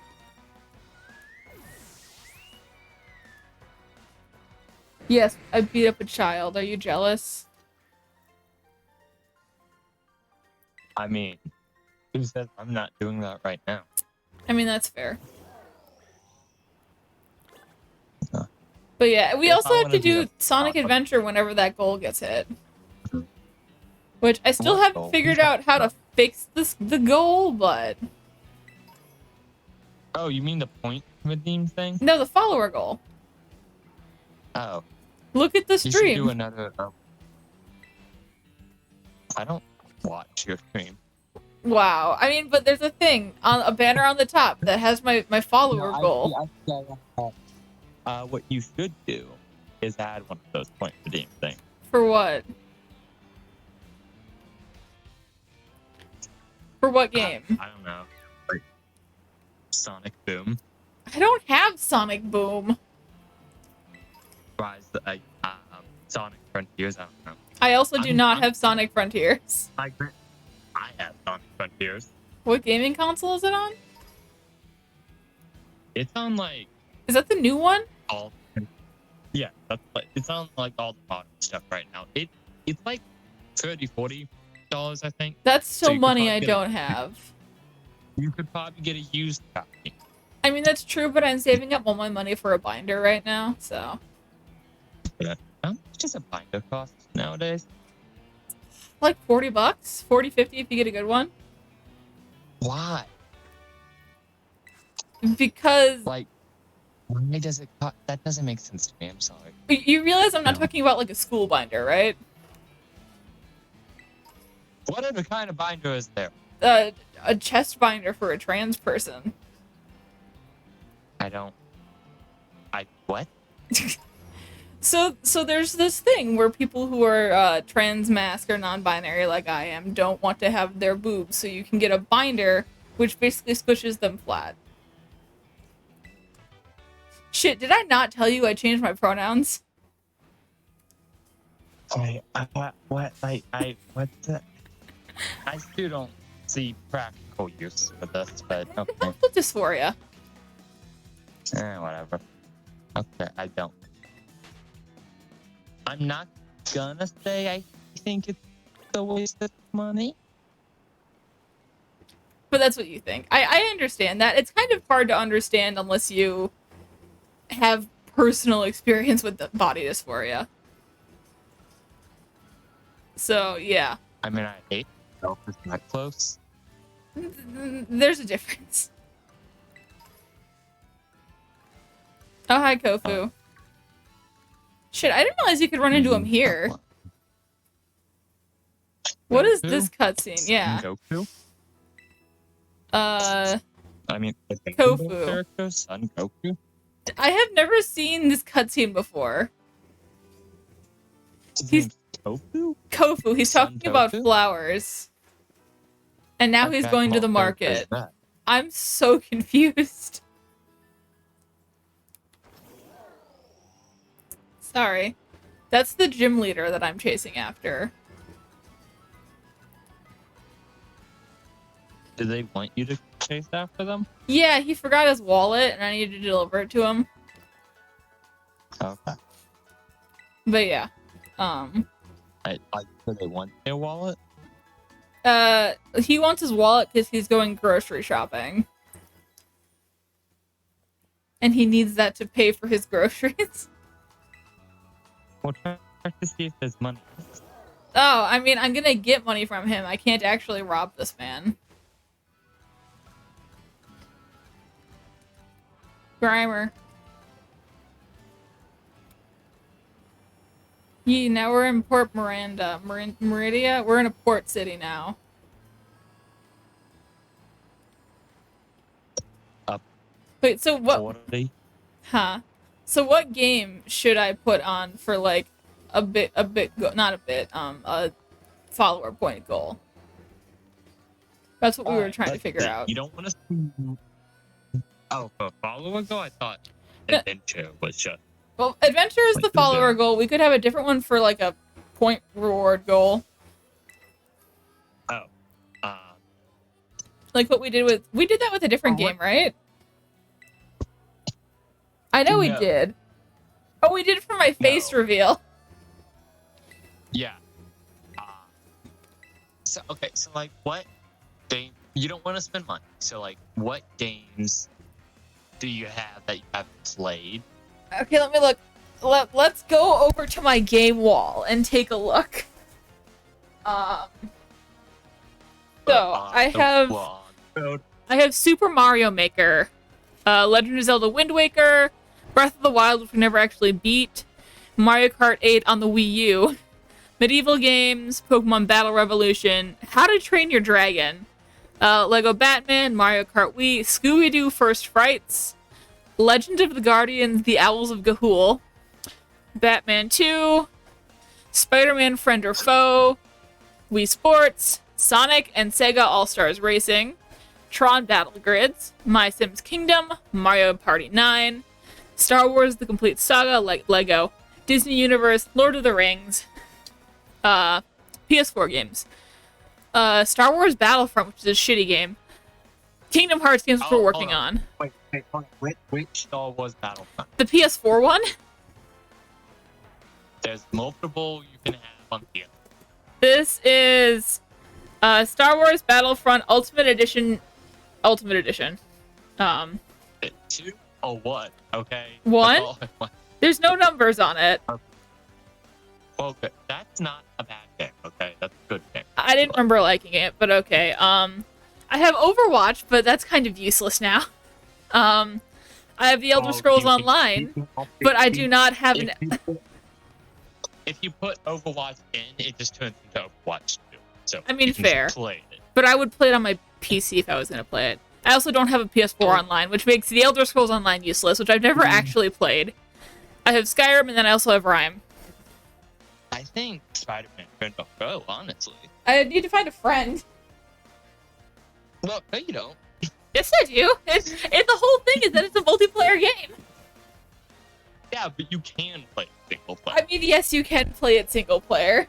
[SPEAKER 1] Yes, I beat up a child. Are you jealous?
[SPEAKER 2] I mean, who says I'm not doing that right now?
[SPEAKER 1] I mean, that's fair.
[SPEAKER 2] Uh,
[SPEAKER 1] But yeah, we
[SPEAKER 2] if
[SPEAKER 1] also
[SPEAKER 2] I
[SPEAKER 1] have to
[SPEAKER 2] wanna
[SPEAKER 1] do
[SPEAKER 2] do
[SPEAKER 1] Sonic
[SPEAKER 2] that-
[SPEAKER 1] Adventure whenever that goal gets hit. Which I still
[SPEAKER 2] What
[SPEAKER 1] haven't
[SPEAKER 2] goal?
[SPEAKER 1] figured out how to fix the goal, but...
[SPEAKER 2] Oh, you mean the point redeem thing?
[SPEAKER 1] No, the follower goal.
[SPEAKER 2] Oh,
[SPEAKER 1] Look at the
[SPEAKER 2] you should do
[SPEAKER 1] stream.
[SPEAKER 2] another. I don't watch your stream.
[SPEAKER 1] Wow. I mean, but there's a thing, on a banner on the top that has my follower goal.
[SPEAKER 2] What you should do is add one of those point redeem things.
[SPEAKER 1] For what? For what game?
[SPEAKER 2] I don't know. Like Sonic Boom.
[SPEAKER 1] I don't have Sonic Boom.
[SPEAKER 2] Sonic Frontiers. I don't know.
[SPEAKER 1] I also do
[SPEAKER 2] I'm-
[SPEAKER 1] not
[SPEAKER 2] I'm-
[SPEAKER 1] have Sonic Frontiers.
[SPEAKER 2] I have Sonic Frontiers.
[SPEAKER 1] What gaming console is it on?
[SPEAKER 2] It's on like
[SPEAKER 1] Is that the new one?
[SPEAKER 2] all. Yeah, that's like it's on like all the modern stuff right now. It's like $30-$40, I think.
[SPEAKER 1] That's
[SPEAKER 2] So
[SPEAKER 1] still
[SPEAKER 2] you could
[SPEAKER 1] money
[SPEAKER 2] probably
[SPEAKER 1] I
[SPEAKER 2] get
[SPEAKER 1] don't have.
[SPEAKER 2] You could probably get a used copy.
[SPEAKER 1] I mean, that's true, but I'm saving up all my money for a binder right now, so.
[SPEAKER 2] How much does a binder cost nowadays?
[SPEAKER 1] Like 40 bucks? 40, 50 if you get a good one?
[SPEAKER 2] Why?
[SPEAKER 1] Because
[SPEAKER 2] Like, why does it cost? That doesn't make sense to me. I'm sorry.
[SPEAKER 1] you realize I'm not
[SPEAKER 2] No.
[SPEAKER 1] talking about like a school binder, right?
[SPEAKER 2] What other kind of binder is there?
[SPEAKER 1] A chest binder for a trans person.
[SPEAKER 2] What?
[SPEAKER 1] So there's this thing where people who are trans, mask, or non-binary like I am don't want to have their boobs, so you can get a binder which basically squishes them flat. Shit, did I not tell you I changed my pronouns?
[SPEAKER 2] What's that? I still don't see practical use for this, but okay.
[SPEAKER 1] Mental dysphoria.
[SPEAKER 2] Whatever. Okay, I don't. I'm not gonna say I think it's a waste of money.
[SPEAKER 1] But that's what you think. I understand that. It's kind of hard to understand unless you have personal experience with the body dysphoria. So, yeah.
[SPEAKER 2] I mean, I hate myself. It's not close.
[SPEAKER 1] There's a difference. Oh, hi, Kofu. Shit, I didn't realize you could run into him here. What is this cutscene? Yeah.
[SPEAKER 2] Goku?
[SPEAKER 1] Uh,
[SPEAKER 2] I mean, the
[SPEAKER 1] Kofu.
[SPEAKER 2] character, Son Goku?
[SPEAKER 1] I have never seen this cutscene before.
[SPEAKER 2] His
[SPEAKER 1] He's-
[SPEAKER 2] name's Kofu?
[SPEAKER 1] Kofu, he's
[SPEAKER 2] Son
[SPEAKER 1] talking about
[SPEAKER 2] Goku?
[SPEAKER 1] flowers. And now he's
[SPEAKER 2] Okay,
[SPEAKER 1] going to
[SPEAKER 2] well,
[SPEAKER 1] the
[SPEAKER 2] there-
[SPEAKER 1] market.
[SPEAKER 2] there's that.
[SPEAKER 1] I'm so confused. Sorry. That's the gym leader that I'm chasing after.
[SPEAKER 2] Do they want you to chase after them?
[SPEAKER 1] Yeah, he forgot his wallet, and I needed to deliver it to him.
[SPEAKER 2] Okay.
[SPEAKER 1] But yeah,
[SPEAKER 2] Do they want their wallet?
[SPEAKER 1] he wants his wallet because he's going grocery shopping, and he needs that to pay for his groceries.
[SPEAKER 2] We'll try to see if there's money.
[SPEAKER 1] Oh, I mean, I'm gonna get money from him. I can't actually rob this man. Grimer. Yeah, now we're in Port Miranda. Meridia? We're in a port city now. Wait, so what?
[SPEAKER 2] 40?
[SPEAKER 1] Huh? So what game should I put on for like not a bit, a follower point goal? That's what we were trying to figure out.
[SPEAKER 2] You don't want to. Oh, for follower goal, I thought
[SPEAKER 1] No.
[SPEAKER 2] adventure was just.
[SPEAKER 1] Well, adventure is the follower goal. We could have a different one for like a point reward goal.
[SPEAKER 2] Oh.
[SPEAKER 1] Like what we did that with a different game, right? I know we
[SPEAKER 2] No.
[SPEAKER 1] did. Oh, we did it for my face reveal.
[SPEAKER 2] Yeah. So like what game you don't want to spend money. So like what games do you have that you haven't played?
[SPEAKER 1] Okay, let me look. Let's go over to my game wall and take a look. So I have Super Mario Maker, Legend of Zelda Wind Waker, Breath of the Wild, which we never actually beat, Mario Kart 8 on the Wii U, medieval games, Pokemon Battle Revolution, How to Train Your Dragon, Lego Batman, Mario Kart Wii, Scooby-Doo First Frights, Legend of the Guardians, The Owls of Ga'Hoole, Batman 2, Spider-Man Friend or Foe, Wii Sports, Sonic and Sega All-Stars Racing, Tron Battle Grids, My Sims Kingdom, Mario Party 9, Star Wars The Complete Saga, like Lego, Disney Universe, Lord of the Rings, PS4 games, Star Wars Battlefront, which is a shitty game, Kingdom Hearts games we're working on.
[SPEAKER 2] Wait, which Star Wars Battlefront?
[SPEAKER 1] The PS4 one?
[SPEAKER 2] There's multiple you can have on here.
[SPEAKER 1] This is Star Wars Battlefront Ultimate Edition.
[SPEAKER 2] Two or what? Okay.
[SPEAKER 1] One? There's no numbers on it.
[SPEAKER 2] Well, good. That's not a bad game. Okay, that's a good game.
[SPEAKER 1] I didn't remember liking it, but okay. I have Overwatch, but that's kind of useless now. I have the Elder Scrolls Online, but I do not have an.
[SPEAKER 2] If you put Overwatch in, it just turns into Overwatch 2. So
[SPEAKER 1] I mean,
[SPEAKER 2] you can
[SPEAKER 1] fair.
[SPEAKER 2] Play it.
[SPEAKER 1] But I would play it on my PC if I was going to play it. I also don't have a PS4 Online, which makes the Elder Scrolls Online useless, which I've never actually played. I have Skyrim, and then I also have Rime.
[SPEAKER 2] I think Spider-Man turned off Go, honestly.
[SPEAKER 1] I need to find a friend.
[SPEAKER 2] Well, no, you don't.
[SPEAKER 1] Yes, I do. It's the whole thing is that it's a multiplayer game.
[SPEAKER 2] Yeah, but you can play single player.
[SPEAKER 1] I mean, yes, you can play it single player.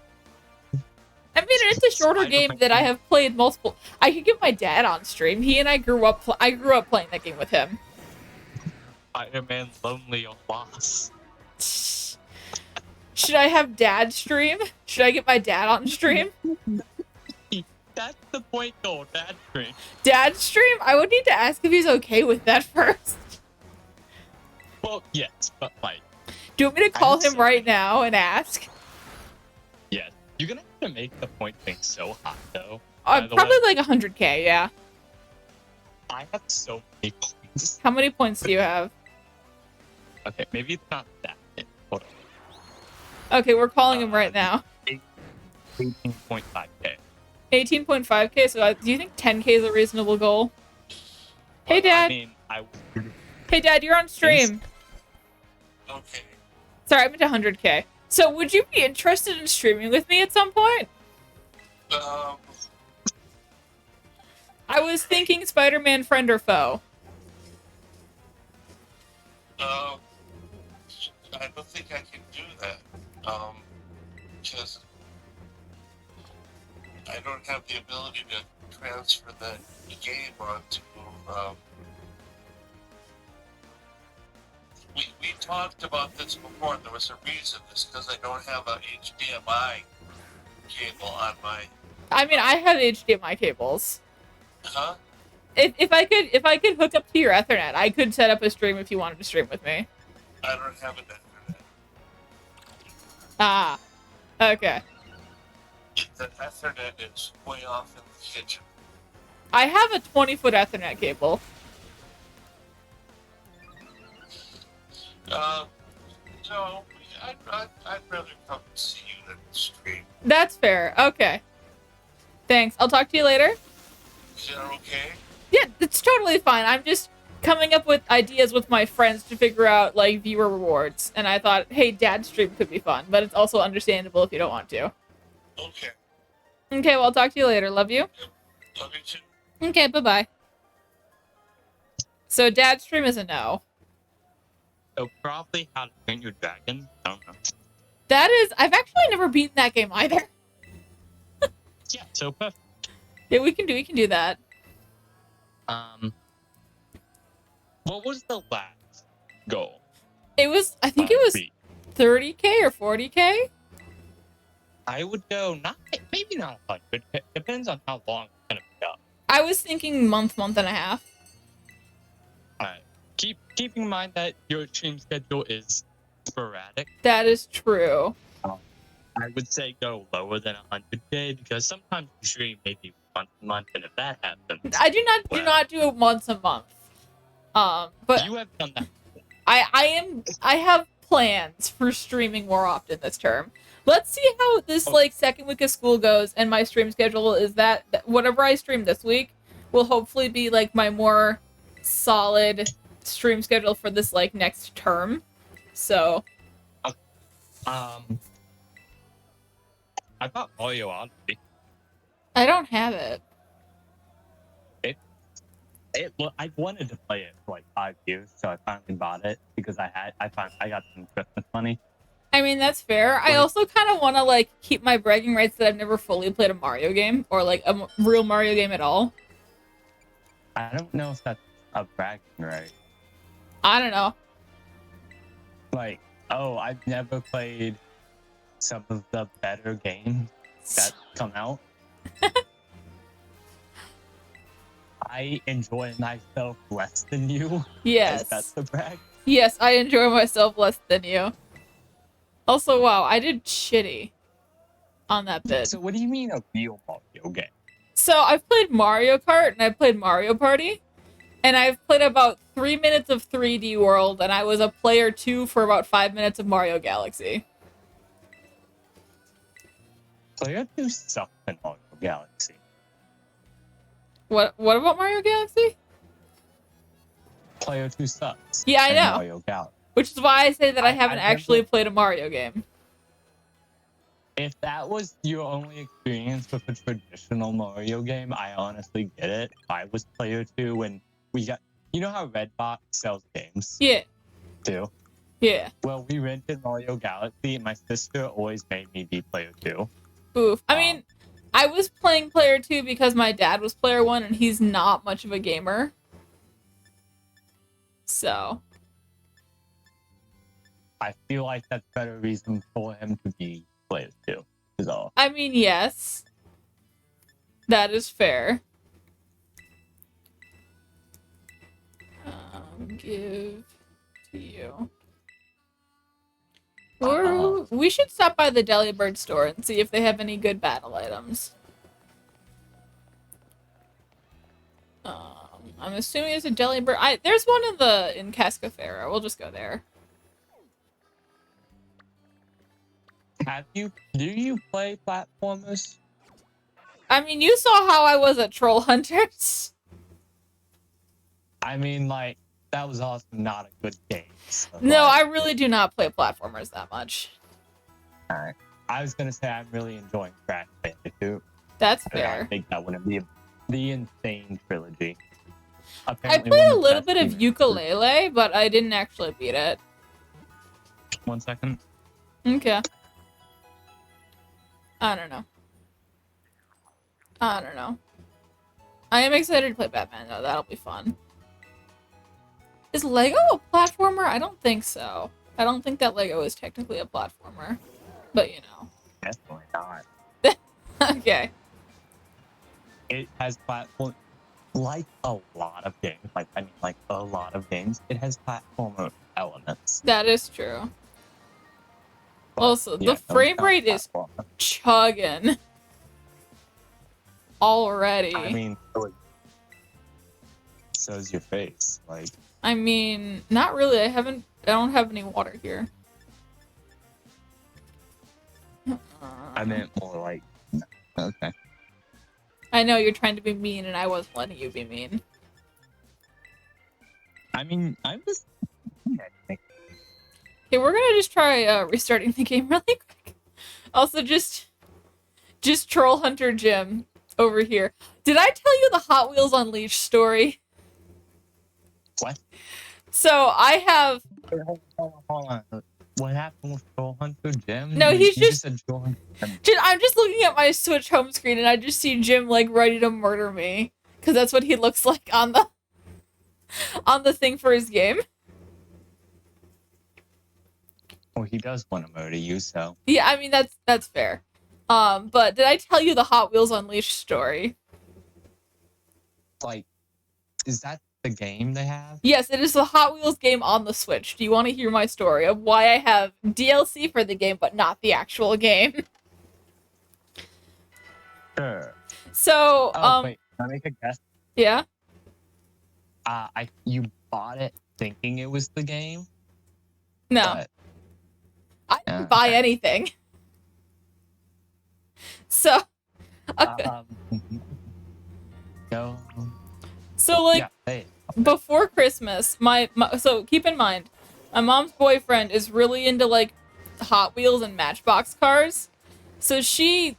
[SPEAKER 1] I mean, it's a shorter game that I have played multiple. I could get my dad on stream. He and I grew up. I grew up playing that game with him.
[SPEAKER 2] Spider-Man Lonely or Lost.
[SPEAKER 1] Should I have dad stream? Should I get my dad on stream?
[SPEAKER 2] That's the point, though. Dad stream.
[SPEAKER 1] Dad stream? I would need to ask if he's okay with that first.
[SPEAKER 2] Well, yes, but like.
[SPEAKER 1] Do you want me to call him right now and ask?
[SPEAKER 2] Yes. You're gonna have to make the point thing so high, though.
[SPEAKER 1] Probably like 100k, yeah.
[SPEAKER 2] I have so many points.
[SPEAKER 1] How many points do you have?
[SPEAKER 2] Okay, maybe it's not that many. Hold on.
[SPEAKER 1] Okay, we're calling him right now.
[SPEAKER 2] 18.5k.
[SPEAKER 1] 18.5k, so do you think 10k is a reasonable goal? Hey, Dad.
[SPEAKER 2] I mean,
[SPEAKER 1] Hey, Dad, you're on stream.
[SPEAKER 3] Okay.
[SPEAKER 1] Sorry, I meant 100k. So, would you be interested in streaming with me at some point? I was thinking Spider-Man Friend or Foe.
[SPEAKER 3] I don't think I can do that. Because I don't have the ability to transfer the game onto. Um, we talked about this before, and there was a reason. It's because I don't have a HDMI cable on my.
[SPEAKER 1] I mean, I have HDMI cables.
[SPEAKER 3] Huh?
[SPEAKER 1] If I could hook up to your Ethernet, I could set up a stream if you wanted to stream with me.
[SPEAKER 3] I don't have an internet.
[SPEAKER 1] Ah, okay.
[SPEAKER 3] The Ethernet is way off in the kitchen.
[SPEAKER 1] I have a 20-foot Ethernet cable.
[SPEAKER 3] So I'd rather come see you than stream.
[SPEAKER 1] That's fair. Okay. Thanks. I'll talk to you later.
[SPEAKER 3] Is that okay?
[SPEAKER 1] Yeah, it's totally fine. I'm just coming up with ideas with my friends to figure out, like, viewer rewards. And I thought, hey, dad stream could be fun, but it's also understandable if you don't want to.
[SPEAKER 3] Okay.
[SPEAKER 1] Okay, well, I'll talk to you later. Love you.
[SPEAKER 3] Love you too.
[SPEAKER 1] Okay, bye-bye. So dad stream is a no.
[SPEAKER 2] So probably How to Train Your Dragon. I don't know.
[SPEAKER 1] That is, I've actually never beaten that game either.
[SPEAKER 2] Yeah, so perfect.
[SPEAKER 1] Yeah, we can do that.
[SPEAKER 2] What was the last goal?
[SPEAKER 1] It was, I think it was
[SPEAKER 2] Beat?
[SPEAKER 1] 30K or 40K.
[SPEAKER 2] I would go maybe not 100. It depends on how long it's gonna be up.
[SPEAKER 1] I was thinking month and a half.
[SPEAKER 2] Alright. Keeping in mind that your stream schedule is sporadic,
[SPEAKER 1] That is true.
[SPEAKER 2] I would say go lower than 100K because sometimes you stream maybe once a month, and if that happens,
[SPEAKER 1] I do not do it once a month. But
[SPEAKER 2] you have done that.
[SPEAKER 1] I have plans for streaming more often this term. Let's see how this second week of school goes, and my stream schedule is that whatever I stream this week will hopefully be like my more solid stream schedule for this next term. So
[SPEAKER 2] I bought Mario Odyssey.
[SPEAKER 1] I don't have it.
[SPEAKER 2] I wanted to play it for 5 years, so I finally bought it because I got some Christmas money.
[SPEAKER 1] I mean, that's fair. I also kind of want to keep my bragging rights that I've never fully played a Mario game or a real Mario game at all.
[SPEAKER 2] I don't know if that's a bragging right.
[SPEAKER 1] I don't know.
[SPEAKER 2] I've never played some of the better games that come out. I enjoy myself less than you.
[SPEAKER 1] Yes.
[SPEAKER 2] That's the brag.
[SPEAKER 1] Yes, I enjoy myself less than you. Also, wow, I did shitty on that bit.
[SPEAKER 2] So what do you mean a real Mario game?
[SPEAKER 1] So I've played Mario Kart and I've played Mario Party. And I've played about 3 minutes of 3D World, and I was a player 2 for about 5 minutes of Mario Galaxy.
[SPEAKER 2] Player 2 sucked in Mario Galaxy.
[SPEAKER 1] What about Mario Galaxy?
[SPEAKER 2] Player 2 sucks.
[SPEAKER 1] Yeah, I know.
[SPEAKER 2] Mario Galaxy.
[SPEAKER 1] Which is why I say that I haven't
[SPEAKER 2] I've
[SPEAKER 1] actually
[SPEAKER 2] never...
[SPEAKER 1] played a Mario game.
[SPEAKER 2] If that was your only experience with a traditional Mario game, I honestly get it. I was player 2 and we got... You know how Redbox sells games?
[SPEAKER 1] Yeah.
[SPEAKER 2] Too?
[SPEAKER 1] Yeah.
[SPEAKER 2] Well, we rented Mario Galaxy and my sister always made me be player 2.
[SPEAKER 1] Oof. I mean, I was playing player 2 because my dad was player 1 and he's not much of a gamer. So...
[SPEAKER 2] I feel like that's better reason for him to be player 2, is all.
[SPEAKER 1] I mean, yes. That is fair. Give to you. Or we should stop by the Delibird store and see if they have any good battle items. I'm assuming it's a Delibird. There's one in Cascaferra. We'll just go there.
[SPEAKER 2] Do you play platformers?
[SPEAKER 1] I mean, you saw how I was at Troll Hunters.
[SPEAKER 2] I mean, that was also not a good game. So,
[SPEAKER 1] no, I really do not play platformers that much.
[SPEAKER 2] Alright. I was gonna say I'm really enjoying Crash Bandicoot.
[SPEAKER 1] That's fair.
[SPEAKER 2] I think that would be the Insane trilogy.
[SPEAKER 1] Apparently, I played a little bit of Ukulele, but I didn't actually beat it.
[SPEAKER 2] 1 second.
[SPEAKER 1] Okay. I don't know. I don't know. I am excited to play Batman, though. That'll be fun. Is Lego a platformer? I don't think so. I don't think that Lego is technically a platformer. But, you know.
[SPEAKER 2] Definitely not.
[SPEAKER 1] Okay.
[SPEAKER 2] It has platform, like a lot of games. Like a lot of games. It has platformer elements.
[SPEAKER 1] That is true.
[SPEAKER 2] But,
[SPEAKER 1] Also,
[SPEAKER 2] yeah,
[SPEAKER 1] the frame
[SPEAKER 2] not
[SPEAKER 1] rate is
[SPEAKER 2] platformer.
[SPEAKER 1] chugging. Already.
[SPEAKER 2] I mean, so is your face. Like,
[SPEAKER 1] I mean, not really. I don't have any water here.
[SPEAKER 2] I meant more like, okay.
[SPEAKER 1] I know you're trying to be mean, and I wasn't letting you be mean.
[SPEAKER 2] I mean, I'm just.
[SPEAKER 1] Okay, we're gonna just try restarting the game really quick. Also, just Troll Hunter Jim over here. Did I tell you the Hot Wheels Unleashed story?
[SPEAKER 2] What?
[SPEAKER 1] So I have.
[SPEAKER 2] Hold on. What happened with Troll Hunter Jim?
[SPEAKER 1] No, he's
[SPEAKER 2] You
[SPEAKER 1] just.
[SPEAKER 2] said Troll Hunter Jim.
[SPEAKER 1] I'm just looking at my Switch home screen, and I just see Jim like ready to murder me, because that's what he looks like on the thing for his game.
[SPEAKER 2] Well, he does want to murder you, so.
[SPEAKER 1] Yeah, I mean that's fair. But did I tell you the Hot Wheels Unleashed story?
[SPEAKER 2] Like, is that the game they have?
[SPEAKER 1] Yes, it is the Hot Wheels game on the Switch. Do you want to hear my story of why I have DLC for the game but not the actual game?
[SPEAKER 2] Sure.
[SPEAKER 1] So,
[SPEAKER 2] Wait, can I make a guess?
[SPEAKER 1] Yeah?
[SPEAKER 2] You bought it thinking it was the game?
[SPEAKER 1] No.
[SPEAKER 2] But,
[SPEAKER 1] I didn't buy
[SPEAKER 2] okay.
[SPEAKER 1] anything. So, okay.
[SPEAKER 2] Go.
[SPEAKER 1] So like
[SPEAKER 2] Yeah, hey.
[SPEAKER 1] before Christmas, so keep in mind, my mom's boyfriend is really into like Hot Wheels and Matchbox cars. So she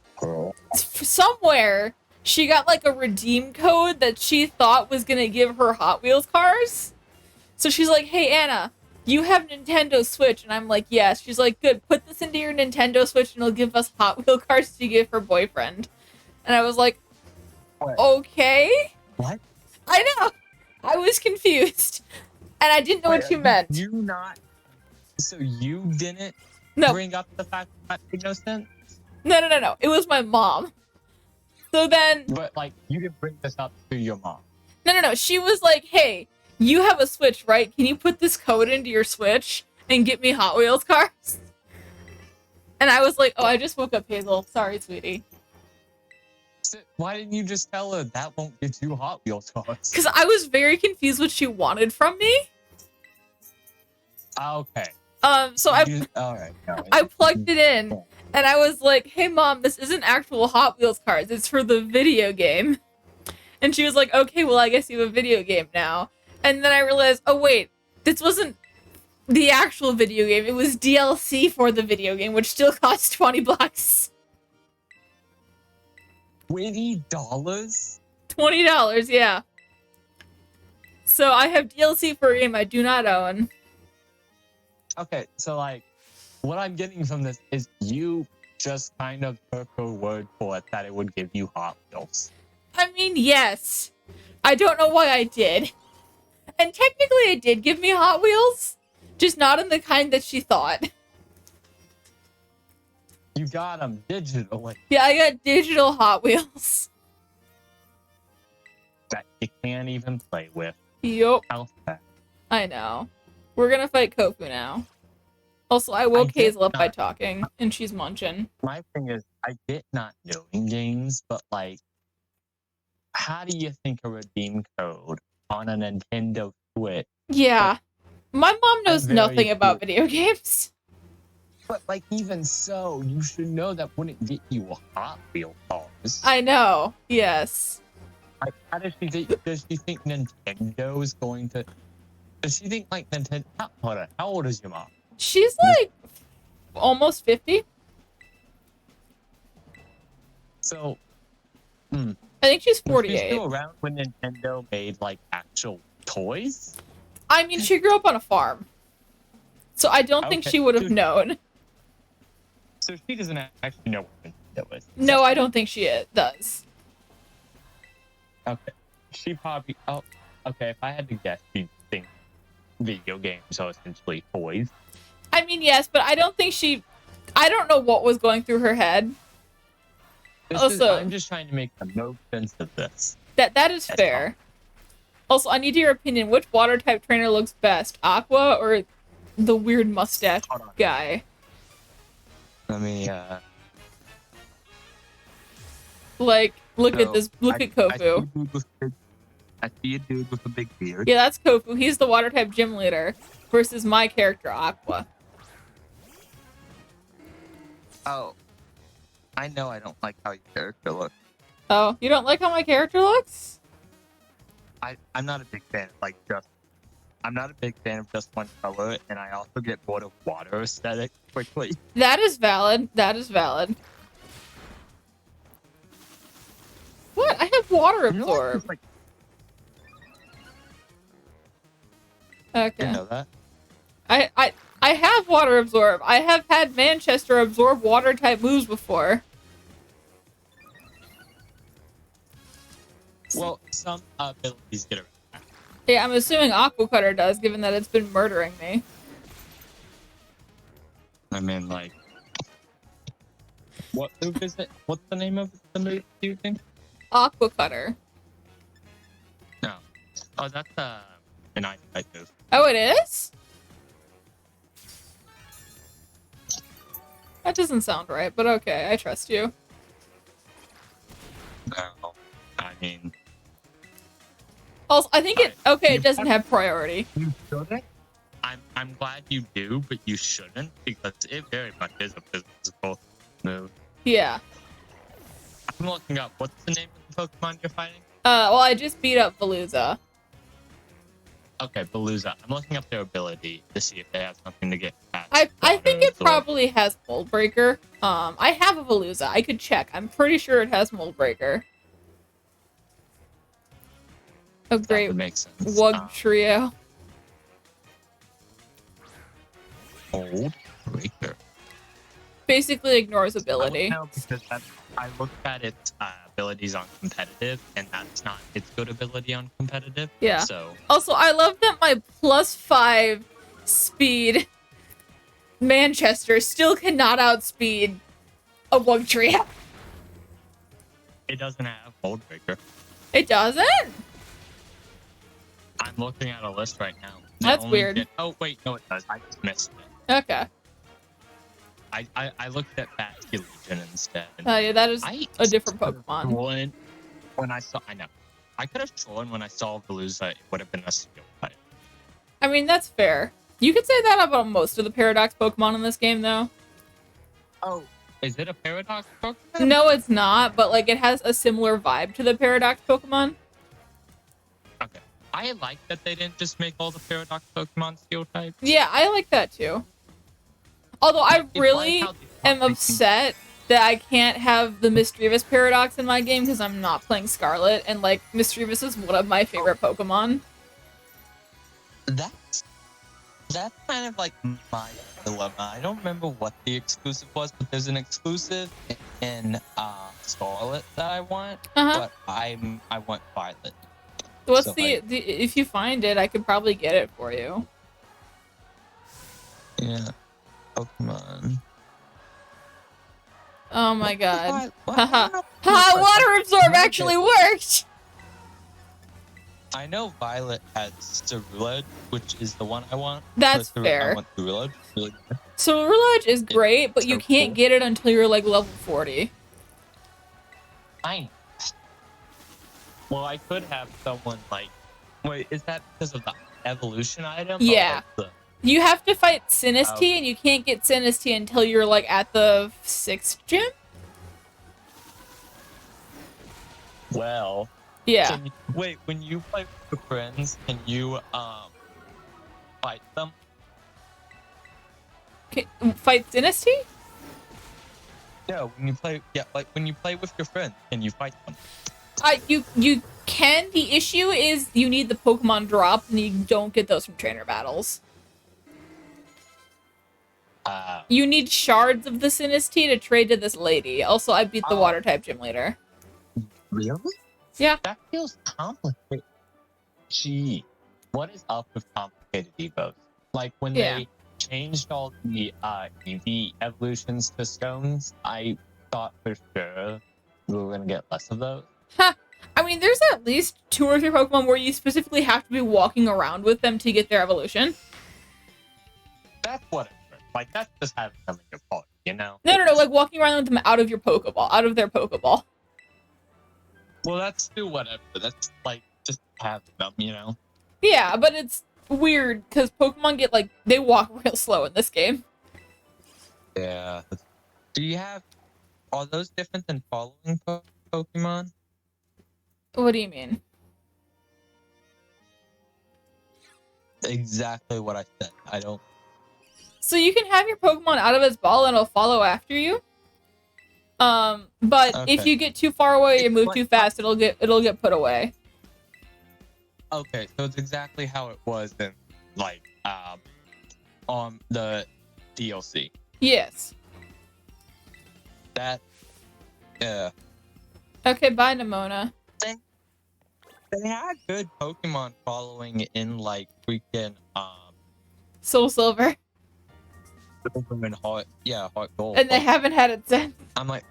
[SPEAKER 1] somewhere she got like a redeem code that she thought was gonna give her Hot Wheels cars. So she's like, "Hey Anna, you have Nintendo Switch," and I'm like, "Yes." She's like, "Good, put this into your Nintendo Switch, and it'll give us Hot Wheel cars to give her boyfriend." And I was like,
[SPEAKER 2] What?
[SPEAKER 1] "Okay."
[SPEAKER 2] What?
[SPEAKER 1] I know. I was confused, and I didn't know what you meant.
[SPEAKER 2] You not. So you didn't
[SPEAKER 1] No,
[SPEAKER 2] bring up the fact that made no sense?
[SPEAKER 1] no. It was my mom. So then,
[SPEAKER 2] But, like, you didn't bring this up to your mom.
[SPEAKER 1] no. She was like, "Hey, you have a Switch, right? Can you put this code into your Switch and get me Hot Wheels cars?" And I was like, "Oh, I just woke up, Hazel. Sorry, sweetie."
[SPEAKER 2] So why didn't you just tell her that won't get you Hot Wheels cars?
[SPEAKER 1] Because I was very confused what she wanted from me.
[SPEAKER 2] Okay.
[SPEAKER 1] So
[SPEAKER 2] All right.
[SPEAKER 1] I plugged it in, and I was like, "Hey, Mom, this isn't actual Hot Wheels cars. It's for the video game." And she was like, "Okay, well, I guess you have a video game now." And then I realized, oh, wait, this wasn't the actual video game. It was DLC for the video game, which still costs $20.
[SPEAKER 2] $20?
[SPEAKER 1] $20, yeah. So I have DLC for a game I do not own.
[SPEAKER 2] Okay, so, like, what I'm getting from this is you just kind of took her word for it that it would give you Hot Wheels.
[SPEAKER 1] I mean, yes. I don't know why I did. And technically it did give me Hot Wheels, just not in the kind that she thought.
[SPEAKER 2] You got them digitally.
[SPEAKER 1] Yeah, I got digital Hot Wheels.
[SPEAKER 2] That you can't even play with.
[SPEAKER 1] Yup.
[SPEAKER 2] How's that?
[SPEAKER 1] I know. We're gonna fight Kofu now. Also, I woke Hazel up by talking, and she's munching.
[SPEAKER 2] My thing is, I get not knowing games, but, like, how do you think a redeem code on a Nintendo Switch?
[SPEAKER 1] Yeah. My mom knows
[SPEAKER 2] very
[SPEAKER 1] nothing about
[SPEAKER 2] cool.
[SPEAKER 1] video games.
[SPEAKER 2] But, like, even so, you should know that wouldn't get you a Hot Wheel cars.
[SPEAKER 1] I know. Yes.
[SPEAKER 2] Like, how does she think Nintendo is going to? Does she think like Nintendo? Hold on, how old is your mom?
[SPEAKER 1] She's like almost 50.
[SPEAKER 2] So,
[SPEAKER 1] I think she's
[SPEAKER 2] was she
[SPEAKER 1] 48.
[SPEAKER 2] still around when Nintendo made like actual toys?
[SPEAKER 1] I mean, she grew up on a farm. So I don't think
[SPEAKER 2] Okay,
[SPEAKER 1] she would have
[SPEAKER 2] so-
[SPEAKER 1] known.
[SPEAKER 2] So she doesn't actually know what Nintendo is.
[SPEAKER 1] No, I don't think she does.
[SPEAKER 2] Okay. She probably. Oh, okay. If I had to guess, she'd think video games are essentially toys.
[SPEAKER 1] I mean, yes, but I don't think she... I don't know what was going through her head.
[SPEAKER 2] I'm just trying to make the most sense of this.
[SPEAKER 1] That is
[SPEAKER 2] That's
[SPEAKER 1] fair. Also, I need your opinion. Which water type trainer looks best? Aqua or the weird mustache guy?
[SPEAKER 2] Let me,
[SPEAKER 1] Like, look at
[SPEAKER 2] So,
[SPEAKER 1] this. Look at Kofu.
[SPEAKER 2] I see a dude with a big beard.
[SPEAKER 1] Yeah, that's Kofu. He's the water type gym leader versus my character, Aqua.
[SPEAKER 2] Oh. I know I don't like how your character looks.
[SPEAKER 1] Oh, you don't like how my character looks?
[SPEAKER 2] I'm not a big fan of I'm not a big fan of just one color, and I also get bored of water aesthetic quickly.
[SPEAKER 1] That is valid. That is valid. What? I have water absorb. Okay.
[SPEAKER 2] You know that?
[SPEAKER 1] I have water absorb. I have had Manchester absorb water type moves before.
[SPEAKER 2] Well, some abilities get around that.
[SPEAKER 1] Yeah, I'm assuming Aqua Cutter does, given that it's been murdering me.
[SPEAKER 2] I mean, like, what move is it? What's the name of the move, do you think?
[SPEAKER 1] Aqua Cutter.
[SPEAKER 2] No. Oh, that's an ice type move.
[SPEAKER 1] Oh, it is? That doesn't sound right, but okay, I trust you.
[SPEAKER 2] No. I mean,
[SPEAKER 1] Also, I think it doesn't have priority.
[SPEAKER 2] you shouldn't. I'm glad you do, but you shouldn't, because it very much is a physical move.
[SPEAKER 1] Yeah.
[SPEAKER 2] I'm looking up what's the name of the Pokemon you're fighting?
[SPEAKER 1] Well, I just beat up Veluza.
[SPEAKER 2] Okay, Beluza. I'm looking up their ability to see if they have something to get past.
[SPEAKER 1] I think it
[SPEAKER 2] Water,
[SPEAKER 1] probably has Mold Breaker. I have a Veluza. I could check. I'm pretty sure it has Mold Breaker. A
[SPEAKER 2] that
[SPEAKER 1] great
[SPEAKER 2] would make sense.
[SPEAKER 1] Wug trio.
[SPEAKER 2] Mold Breaker.
[SPEAKER 1] Basically ignores ability.
[SPEAKER 2] No, because I looked at its abilities on competitive, and that's not its good ability on competitive.
[SPEAKER 1] Yeah.
[SPEAKER 2] So
[SPEAKER 1] Also, I love that my +5 speed Manchester still cannot outspeed a Wug trio.
[SPEAKER 2] it doesn't have Mold Breaker.
[SPEAKER 1] It doesn't?
[SPEAKER 2] I'm looking at a list right now.
[SPEAKER 1] That's weird.
[SPEAKER 2] Oh wait, no, it does. I just missed it.
[SPEAKER 1] Okay.
[SPEAKER 2] I looked at Bastion Legion instead.
[SPEAKER 1] Oh yeah, that is a different Pokemon.
[SPEAKER 2] When I know. I could have sworn when I saw Veluza, it would have been a steel type.
[SPEAKER 1] I mean, that's fair. You could say that about most of the Paradox Pokemon in this game, though.
[SPEAKER 2] Oh, is it a Paradox Pokemon?
[SPEAKER 1] No, it's not, but like it has a similar vibe to the Paradox Pokemon.
[SPEAKER 2] Okay. I like that they didn't just make all the Paradox Pokemon steel types.
[SPEAKER 1] Yeah, I like that too. Although I really am upset that I can't have the Misdreavus Paradox in my game because I'm not playing Scarlet, and like Misdreavus is one of my favorite Pokemon.
[SPEAKER 2] That's kind of like my dilemma. I don't remember what the exclusive was, but there's an exclusive in Scarlet that I want, but I want Violet.
[SPEAKER 1] What's so the if you find it, I could probably get it for you.
[SPEAKER 2] Yeah. Pokemon.
[SPEAKER 1] Oh my god. Haha. Ha! Water Absorb actually worked!
[SPEAKER 2] I know Violet has Cerulege, which is the one I want.
[SPEAKER 1] That's fair.
[SPEAKER 2] I want Cerulege. Really good.
[SPEAKER 1] Cerulege is great, but you can't get it until you're like level 40.
[SPEAKER 2] Fine. Well, I could have someone like... Wait, is that because of the evolution item?
[SPEAKER 1] Yeah. You have to fight Sinistea, and you can't get Sinistea until you're, like, at the 6th gym?
[SPEAKER 2] Well...
[SPEAKER 1] Yeah.
[SPEAKER 2] Wait, when you play with your friends, can you, fight them?
[SPEAKER 1] Fight Sinistea?
[SPEAKER 2] No, when you play... Yeah, like, when you play with your friends, can you fight them?
[SPEAKER 1] You can. The issue is you need the Pokemon drop, and you don't get those from trainer battles. You need shards of the Sinistea to trade to this lady. Also, I beat the Water-type gym leader.
[SPEAKER 2] Really?
[SPEAKER 1] Yeah.
[SPEAKER 2] That feels complicated. Gee, what is up with complicated evos? Like when
[SPEAKER 1] Yeah.
[SPEAKER 2] they changed all the EV evolutions to stones, I thought for sure we were gonna get less of those.
[SPEAKER 1] Ha! I mean, there's at least 2 or 3 Pokemon where you specifically have to be walking around with them to get their evolution.
[SPEAKER 2] That's whatever. Like that's just having them in your party, you know?
[SPEAKER 1] No, like walking around with them out of your Pokeball, out of their Pokeball.
[SPEAKER 2] Well, that's still whatever. That's like just having them, you know?
[SPEAKER 1] Yeah, but it's weird because Pokemon get like they walk real slow in this game.
[SPEAKER 2] Yeah. Do you have? Are those different than following Pokemon?
[SPEAKER 1] What do you mean?
[SPEAKER 2] Exactly what I said. I don't.
[SPEAKER 1] So you can have your Pokemon out of its ball and it'll follow after you. But if
[SPEAKER 2] Okay.
[SPEAKER 1] you get too far away or move
[SPEAKER 2] What-
[SPEAKER 1] too fast, it'll get put away.
[SPEAKER 2] Okay, so it's exactly how it was in like on the DLC.
[SPEAKER 1] Yes.
[SPEAKER 2] That yeah.
[SPEAKER 1] Okay, bye, Nimona.
[SPEAKER 2] They had good Pokemon following in like freaking
[SPEAKER 1] Soul Silver.
[SPEAKER 2] Silver and Heart Gold.
[SPEAKER 1] And they
[SPEAKER 2] Like,
[SPEAKER 1] haven't had it since.
[SPEAKER 2] I'm like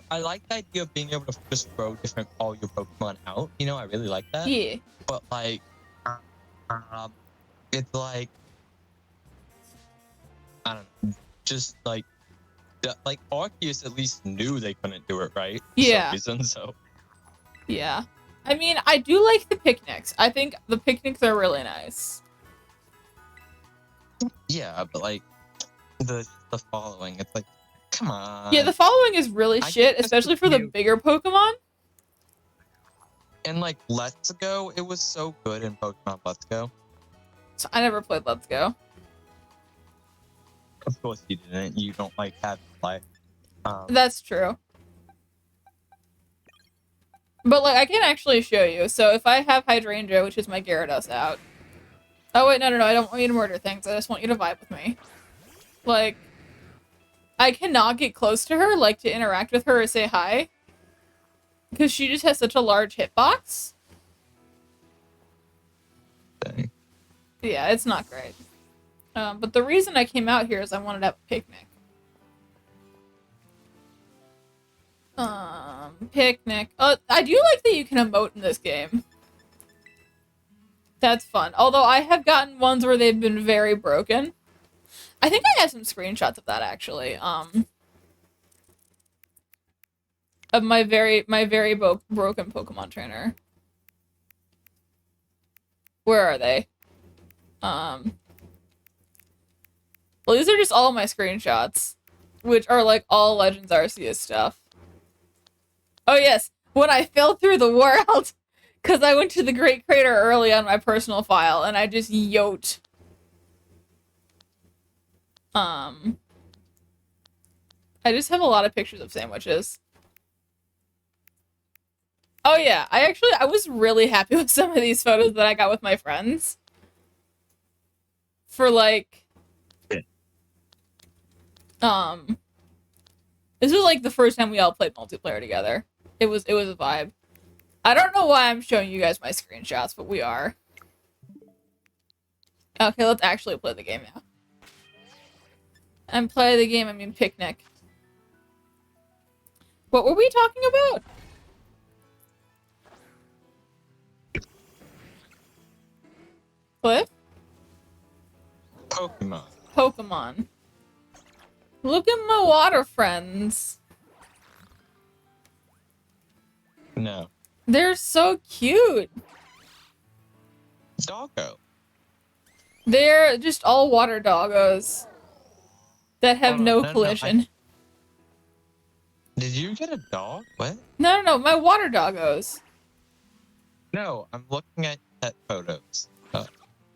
[SPEAKER 2] I like the idea of being able to just throw all your Pokemon out. You know, I really like that.
[SPEAKER 1] Yeah.
[SPEAKER 2] But like it's like I don't know, just like Arceus at least knew they couldn't do it right.
[SPEAKER 1] Yeah.
[SPEAKER 2] For some reason, so
[SPEAKER 1] Yeah. I mean, I do like the picnics. I think the picnics are really nice.
[SPEAKER 2] yeah, but like the following, it's like, come on.
[SPEAKER 1] Yeah, the following is really
[SPEAKER 2] I
[SPEAKER 1] shit,
[SPEAKER 2] guess
[SPEAKER 1] especially for the
[SPEAKER 2] you-
[SPEAKER 1] bigger Pokemon.
[SPEAKER 2] And like Let's Go, it was so good in Pokemon Let's Go.
[SPEAKER 1] So I never played Let's Go.
[SPEAKER 2] Of course you didn't. You don't like having life.
[SPEAKER 1] That's true. But like, I can actually show you. So if I have Hydrangea, which is my Gyarados, out. Oh wait, no, I don't want you to murder things. I just want you to vibe with me. Like, I cannot get close to her, like to interact with her or say hi. Because she just has such a large hitbox.
[SPEAKER 2] Dang.
[SPEAKER 1] Yeah, it's not great. But the reason I came out here is I wanted to have a picnic. Picnic. I do like that you can emote in this game. That's fun. Although I have gotten ones where they've been very broken. I think I have some screenshots of that actually. Of my very broken Pokemon trainer. Where are they? Well, these are just all my screenshots, which are like all Legends Arceus stuff. Oh yes, when I fell through the world, because I went to the Great Crater early on my personal file, and I just yoked. I just have a lot of pictures of sandwiches. Oh yeah, I was really happy with some of these photos that I got with my friends. For like, this was like the first time we all played multiplayer together. It was a vibe. I don't know why I'm showing you guys my screenshots, but we are. Okay, let's actually play the game now. And play the game, I mean picnic. What were we talking about? Cliff? Pokemon. Look at my water friends.
[SPEAKER 2] No.
[SPEAKER 1] They're so cute.
[SPEAKER 2] Doggo.
[SPEAKER 1] They're just all water doggos that have
[SPEAKER 2] Hold on,
[SPEAKER 1] no
[SPEAKER 2] no,
[SPEAKER 1] collision.
[SPEAKER 2] Did you get a dog? What?
[SPEAKER 1] No, my water doggos.
[SPEAKER 2] No, I'm looking at pet photos.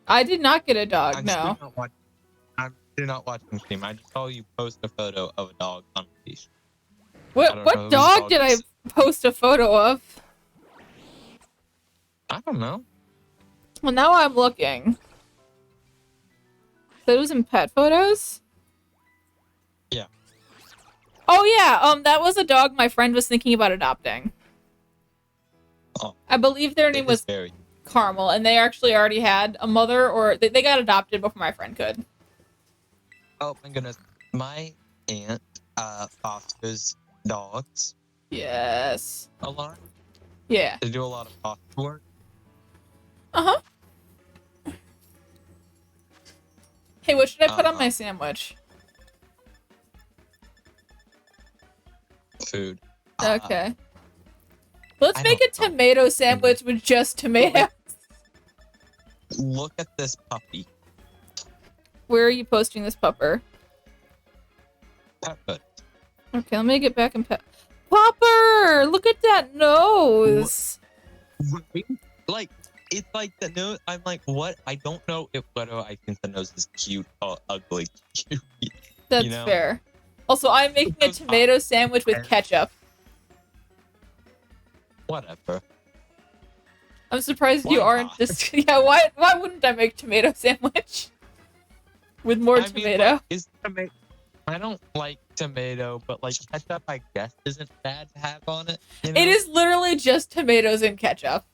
[SPEAKER 1] I did not get a dog,
[SPEAKER 2] I'm
[SPEAKER 1] no.
[SPEAKER 2] still not watching stream. I just saw you post a photo of a dog on a leash. I don't know
[SPEAKER 1] What
[SPEAKER 2] whose
[SPEAKER 1] dog
[SPEAKER 2] dog
[SPEAKER 1] did I
[SPEAKER 2] it is.
[SPEAKER 1] post a photo of?
[SPEAKER 2] I don't know.
[SPEAKER 1] Well, now I'm looking. So it was in pet photos?
[SPEAKER 2] Yeah.
[SPEAKER 1] Oh yeah, that was a dog my friend was thinking about adopting.
[SPEAKER 2] Oh,
[SPEAKER 1] I believe their
[SPEAKER 2] it
[SPEAKER 1] name
[SPEAKER 2] is
[SPEAKER 1] was
[SPEAKER 2] very.
[SPEAKER 1] Carmel, and they actually already had a mother, or they got adopted before my friend could.
[SPEAKER 2] Oh my goodness, my aunt fosters dogs
[SPEAKER 1] Yes.
[SPEAKER 2] a lot.
[SPEAKER 1] Yeah.
[SPEAKER 2] They do a lot of foster work.
[SPEAKER 1] Uh-huh. Hey, what should I put on my
[SPEAKER 2] Um,
[SPEAKER 1] sandwich?
[SPEAKER 2] food.
[SPEAKER 1] Okay. Let's
[SPEAKER 2] I
[SPEAKER 1] make
[SPEAKER 2] don't
[SPEAKER 1] a
[SPEAKER 2] know.
[SPEAKER 1] tomato sandwich with just tomatoes.
[SPEAKER 2] Look at this puppy.
[SPEAKER 1] Where are you posting this pupper?
[SPEAKER 2] Pet food.
[SPEAKER 1] Okay, let me get back in pet. Popper! Look at that nose!
[SPEAKER 2] Like, it's like the nose. I'm like, what? I don't know if whether I think the nose is cute or ugly. Cute.
[SPEAKER 1] That's
[SPEAKER 2] You know?
[SPEAKER 1] fair. Also, I'm making a
[SPEAKER 2] Those
[SPEAKER 1] tomato sandwich with
[SPEAKER 2] eyes.
[SPEAKER 1] ketchup.
[SPEAKER 2] Whatever.
[SPEAKER 1] I'm surprised you
[SPEAKER 2] Why
[SPEAKER 1] aren't
[SPEAKER 2] not?
[SPEAKER 1] just. Yeah, why wouldn't I make tomato sandwich? With more
[SPEAKER 2] I mean,
[SPEAKER 1] tomato.
[SPEAKER 2] like, is tomato. I don't like tomato, but like ketchup, I guess, isn't bad to have on it. You know?
[SPEAKER 1] It is literally just tomatoes and ketchup.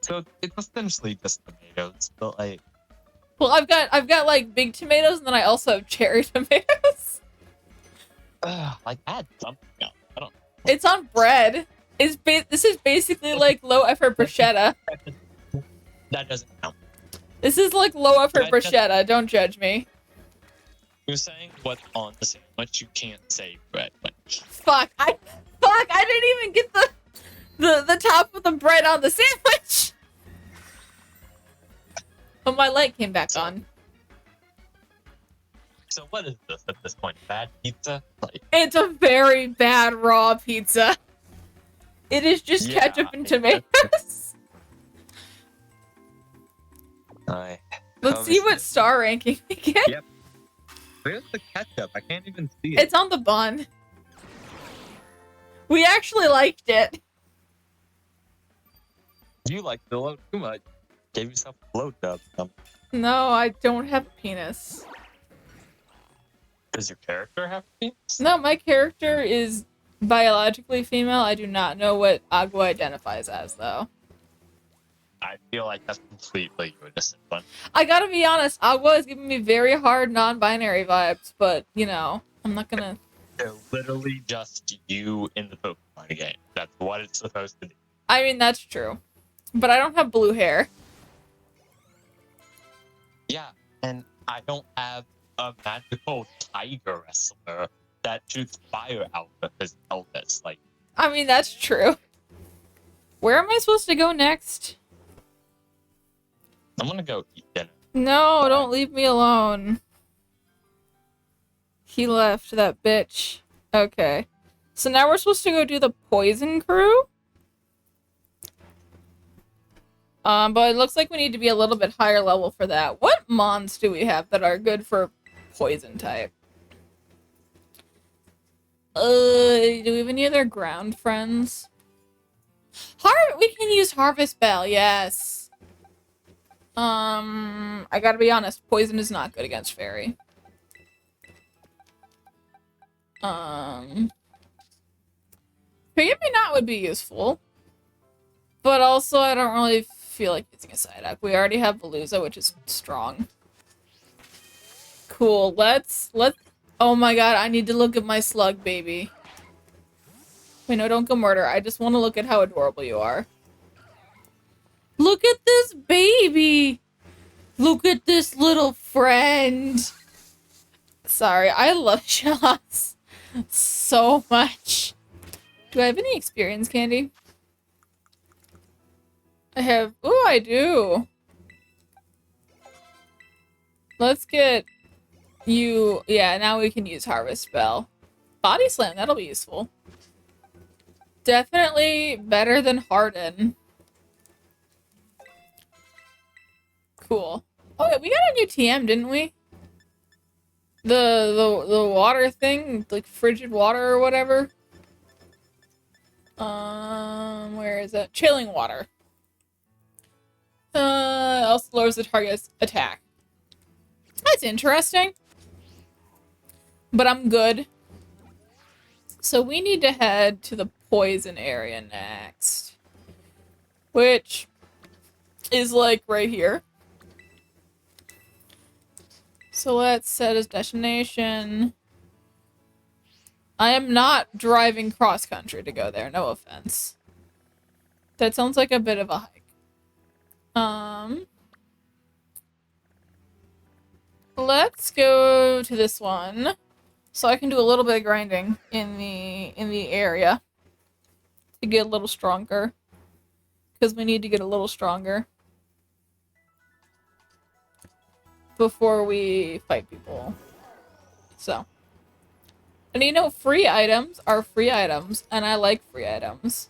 [SPEAKER 2] So it's essentially just tomatoes, but like,
[SPEAKER 1] Well, I've got like big tomatoes, and then I also have cherry tomatoes.
[SPEAKER 2] like add something else. I don't.
[SPEAKER 1] It's on bread. This is basically like low effort bruschetta.
[SPEAKER 2] That doesn't count.
[SPEAKER 1] This is like low effort
[SPEAKER 2] That just-
[SPEAKER 1] bruschetta. Don't judge me.
[SPEAKER 2] You're saying what's on the sandwich. You can't say bread. But
[SPEAKER 1] Fuck! I didn't even get the top of the bread on the sandwich. But my light came back on.
[SPEAKER 2] so what is this at this point? Bad pizza? Like,
[SPEAKER 1] It's a very bad raw pizza. It is just
[SPEAKER 2] Yeah,
[SPEAKER 1] ketchup and
[SPEAKER 2] I
[SPEAKER 1] tomatoes.
[SPEAKER 2] I.
[SPEAKER 1] Let's see what star ranking we get.
[SPEAKER 2] Yep. Where's the ketchup? I can't even see it.
[SPEAKER 1] It's on the bun. We actually liked it.
[SPEAKER 2] You like the load too much. Gave yourself a blow job.
[SPEAKER 1] No, I don't have a penis.
[SPEAKER 2] Does your character have penis?
[SPEAKER 1] No, my character is biologically female. I do not know what Agua identifies as, though.
[SPEAKER 2] I feel like that's completely your discipline.
[SPEAKER 1] I gotta be honest, Agua is giving me very hard non-binary vibes, but, you know, I'm not gonna...
[SPEAKER 2] They're literally just you in the Pokemon game. That's what it's supposed to be.
[SPEAKER 1] I mean, that's true. But I don't have blue hair.
[SPEAKER 2] Yeah, and I don't have a magical tiger wrestler that shoots fire out of his pelvis. Like,
[SPEAKER 1] I mean, that's true. Where am I supposed to go next?
[SPEAKER 2] I'm gonna go eat dinner.
[SPEAKER 1] No, don't leave me alone. He left, that bitch. Okay. So now we're supposed to go do the poison crew? But it looks like we need to be a little bit higher level for that. What mons do we have that are good for poison type? Do we have any other ground friends? We can use Harvest Bell, yes. I gotta be honest, poison is not good against fairy. Forgive Me Not would be useful. But also, I don't really feel like using a Psyduck. We already have Veluza, which is strong. Cool, let's... Oh my god, I need to look at my slug, baby. Wait, no, don't go murder. I just want to look at how adorable you are. Look at this baby! Look at this little friend! Sorry, I love Shellos so much. Do I have any experience candy? I have... Ooh, I do! Let's get you... Yeah, now we can use Harvest Spell. Body Slam, that'll be useful. Definitely better than Harden. Cool. Oh, yeah, we got a new TM, didn't we? The water thing? Like, frigid water or whatever? Where is it? Chilling water. Also lowers the target's attack. That's interesting. But I'm good. So we need to head to the poison area next. Which is like right here. So let's set as destination. I am not driving cross country to go there, no offense. That sounds like a bit of a hike. Let's go to this one. So I can do a little bit of grinding in the area to get a little stronger. Because we need to get a little stronger before we fight people. So. And you know, free items are free items, and I like free items.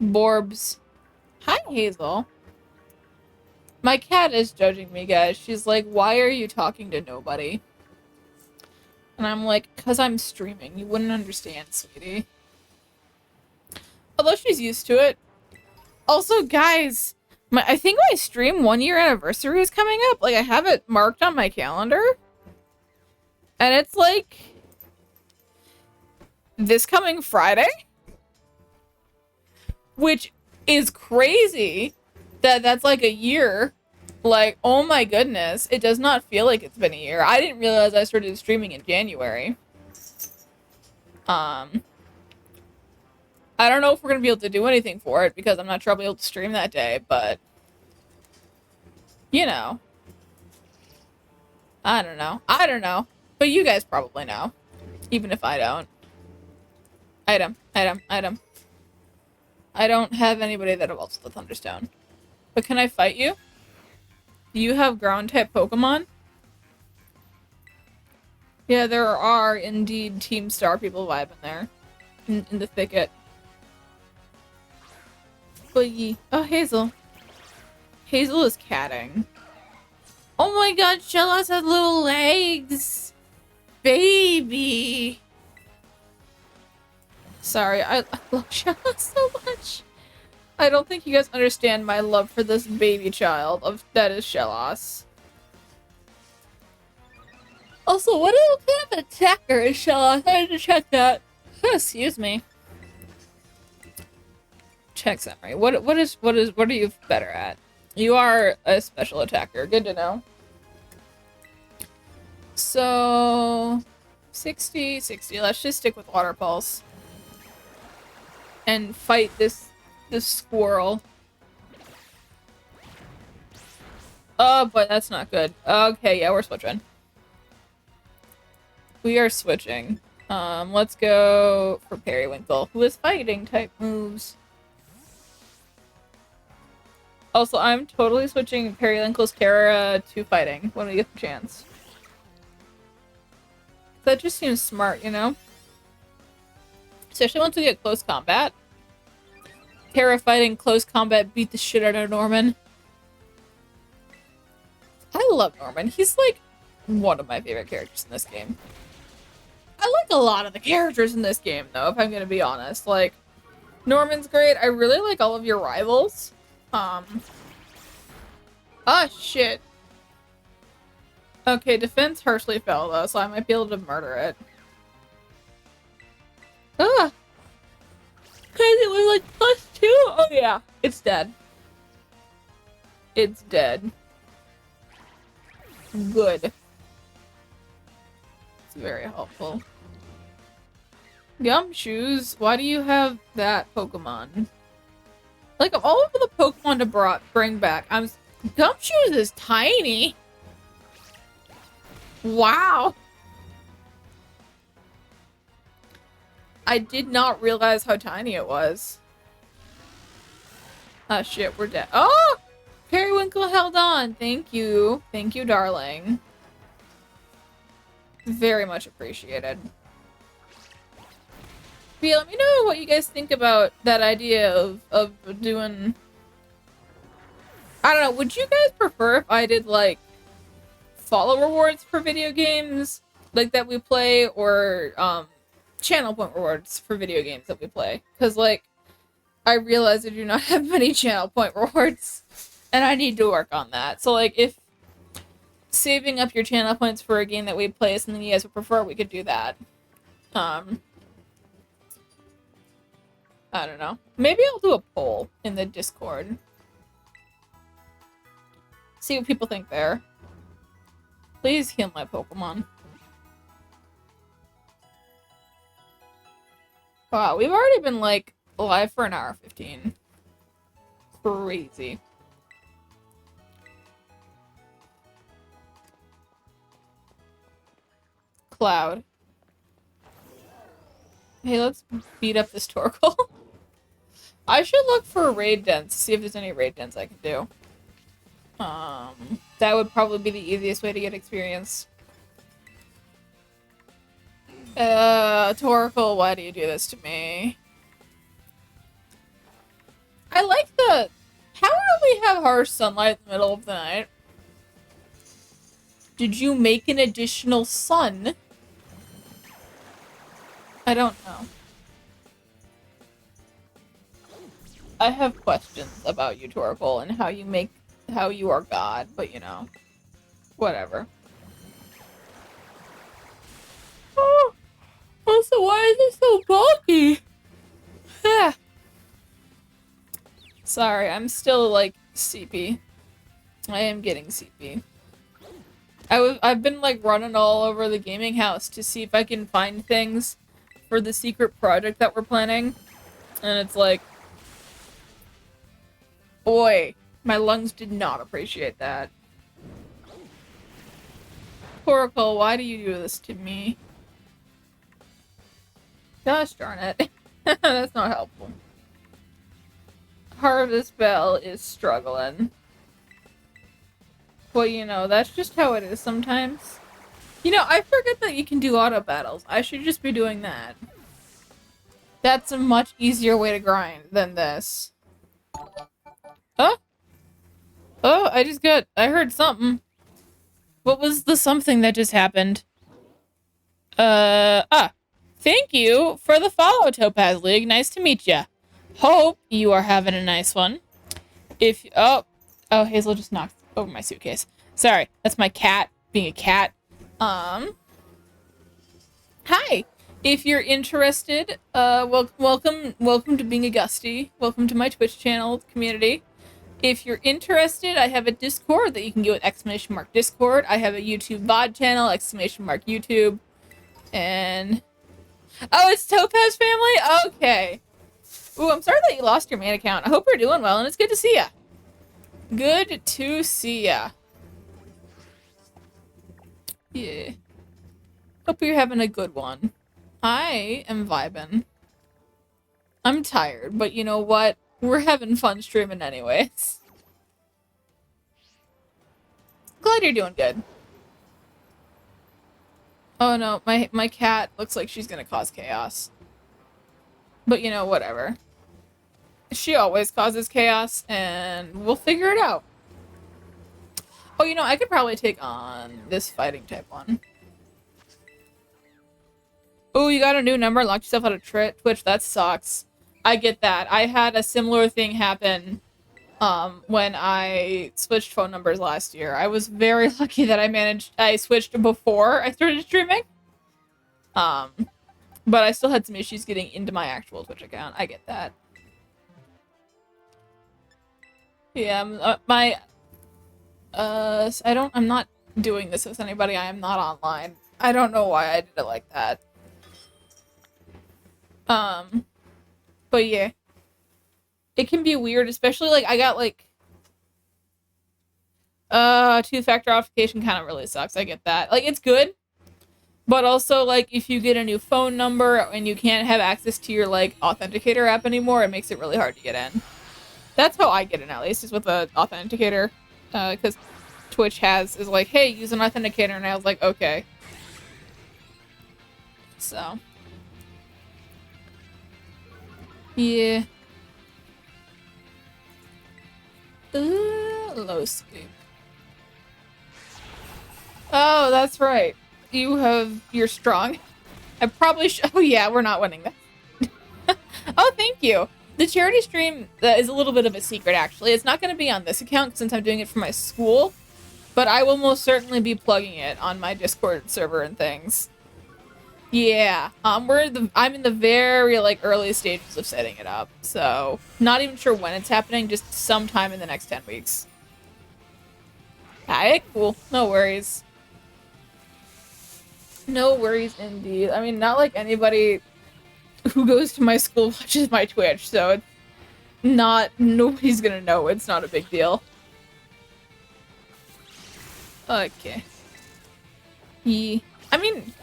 [SPEAKER 1] Borbs. Hi, Hazel. My cat is judging me, guys. She's like, why are you talking to nobody? And I'm like, because I'm streaming. You wouldn't understand, sweetie. Although she's used to it. Also, guys, I think my stream 1-year anniversary is coming up. Like, I have it marked on my calendar. And it's like this coming Friday? Which is crazy that that's like a year. Like, oh my goodness. It does not feel like it's been a year. I didn't realize I started streaming in January. I don't know if we're gonna be able to do anything for it because I'm not sure I'll be able to stream that day, but you know. I don't know. I don't know. But you guys probably know. Even if I don't. Item. Item. Item. I don't have anybody that evolves the Thunderstone. But can I fight you? Do you have ground-type Pokemon? Yeah, there are indeed Team Star people vibing there. In the thicket. Boogie. Oh, Hazel. Hazel is catting. Oh my god, Shellas has little legs! Baby! Sorry, I love Shellas so much. I don't think you guys understand my love for this baby child that is Shellas. Also, what kind of an attacker is Shellas? I had to check that. Excuse me. Check summary. What are you better at? You are a special attacker. Good to know. So 60. Let's just stick with Water Pulse. And fight this squirrel. Oh, but that's not good. Okay, yeah, we're switching. We are switching. Let's go for Periwinkle, who is fighting type moves. Also, I'm totally switching Periwinkle's Kara to fighting when we get the chance. That just seems smart, you know? Especially once we get close combat. Kara fighting close combat beat the shit out of Norman. I love Norman. He's like one of my favorite characters in this game. I like a lot of the characters in this game, though, if I'm gonna be honest. Like, Norman's great. I really like all of your rivals. Oh, shit. Okay, defense harshly fell, though, so I might be able to murder it. Ah! Crazy, it was like +2? Oh, yeah. It's dead. It's dead. Good. It's very helpful. Gumshoes, why do you have that Pokemon? Like, of all of the Pokemon to bring back, Gumshoes is tiny. Wow. I did not realize how tiny it was. Ah, shit, we're dead. Oh! Periwinkle held on. Thank you. Thank you, darling. Very much appreciated. But yeah, let me know what you guys think about that idea of doing... I don't know, would you guys prefer if I did, like, follow rewards for video games, like, that we play, or, channel point rewards for video games that we play? Because, like, I realize I do not have many channel point rewards, and I need to work on that. So, like, if saving up your channel points for a game that we play is something you guys would prefer, we could do that. I don't know. Maybe I'll do a poll in the Discord. See what people think there. Please heal my Pokemon. Wow, we've already been, like, live for an hour 15. Crazy. Cloud. Hey, let's beat up this Torkoal. I should look for raid dens, see if there's any raid dens I can do. That would probably be the easiest way to get experience. Torkoal, why do you do this to me? I like the... How do we have harsh sunlight in the middle of the night? Did you make an additional sun? I don't know. I have questions about you, Torkoal, and how you are God, but you know, whatever. Oh, also, why is it so bulky? Yeah. Sorry, I'm still like CP. I am getting CP. I've been like running all over the gaming house to see if I can find things for the secret project that we're planning, and it's like, boy, my lungs did not appreciate that. Torkoal, why do you do this to me? Gosh darn it. That's not helpful. Harvest Bell is struggling. Well, you know, that's just how it is sometimes. You know, I forget that you can do auto battles. I should just be doing that. That's a much easier way to grind than this. Huh? Oh, I heard something. What was the something that just happened? Thank you for the follow, Topaz League. Nice to meet ya. Hope you are having a nice one. Oh, Hazel just knocked over my suitcase. Sorry, that's my cat being a cat. Hi. If you're interested, welcome to being a Gusty. Welcome to my Twitch channel community. If you're interested, I have a Discord that you can get with ! Discord. I have a YouTube VOD channel, !YouTube. And... Oh, it's Topaz family? Okay. Ooh, I'm sorry that you lost your main account. I hope you're doing well, and it's good to see ya. Good to see ya. Yeah. Hope you're having a good one. I am vibing. I'm tired, but you know what? We're having fun streaming anyways. Glad you're doing good. Oh no, my cat looks like she's gonna cause chaos. But you know, whatever. She always causes chaos, and we'll figure it out. Oh, you know, I could probably take on this fighting type one. Oh, you got a new number, locked yourself out of Twitch. That sucks. I get that. I had a similar thing happen when I switched phone numbers last year. I was very lucky that I switched before I started streaming. But I still had some issues getting into my actual Twitch account. I get that. Yeah, I'm not doing this with anybody. I am not online. I don't know why I did it like that. But yeah. It can be weird, especially, like, I got, like... two-factor authentication kind of really sucks. I get that. Like, it's good. But also, like, if you get a new phone number and you can't have access to your, like, authenticator app anymore, it makes it really hard to get in. That's how I get in, at least, is with an authenticator. Because Twitch is like, hey, use an authenticator, and I was like, okay. So... yeah. Low scoop. Oh, that's right. You're strong. I probably oh yeah, we're not winning that. Oh, thank you. The charity stream is a little bit of a secret, actually. It's not going to be on this account since I'm doing it for my school, but I will most certainly be plugging it on my Discord server and things. Yeah, I'm in the very like early stages of setting it up, so not even sure when it's happening. Just sometime in the next 10 weeks. Alright, cool. No worries. No worries indeed. I mean, not like anybody who goes to my school watches my Twitch, so it's nobody's gonna know. It's not a big deal. Okay. I mean,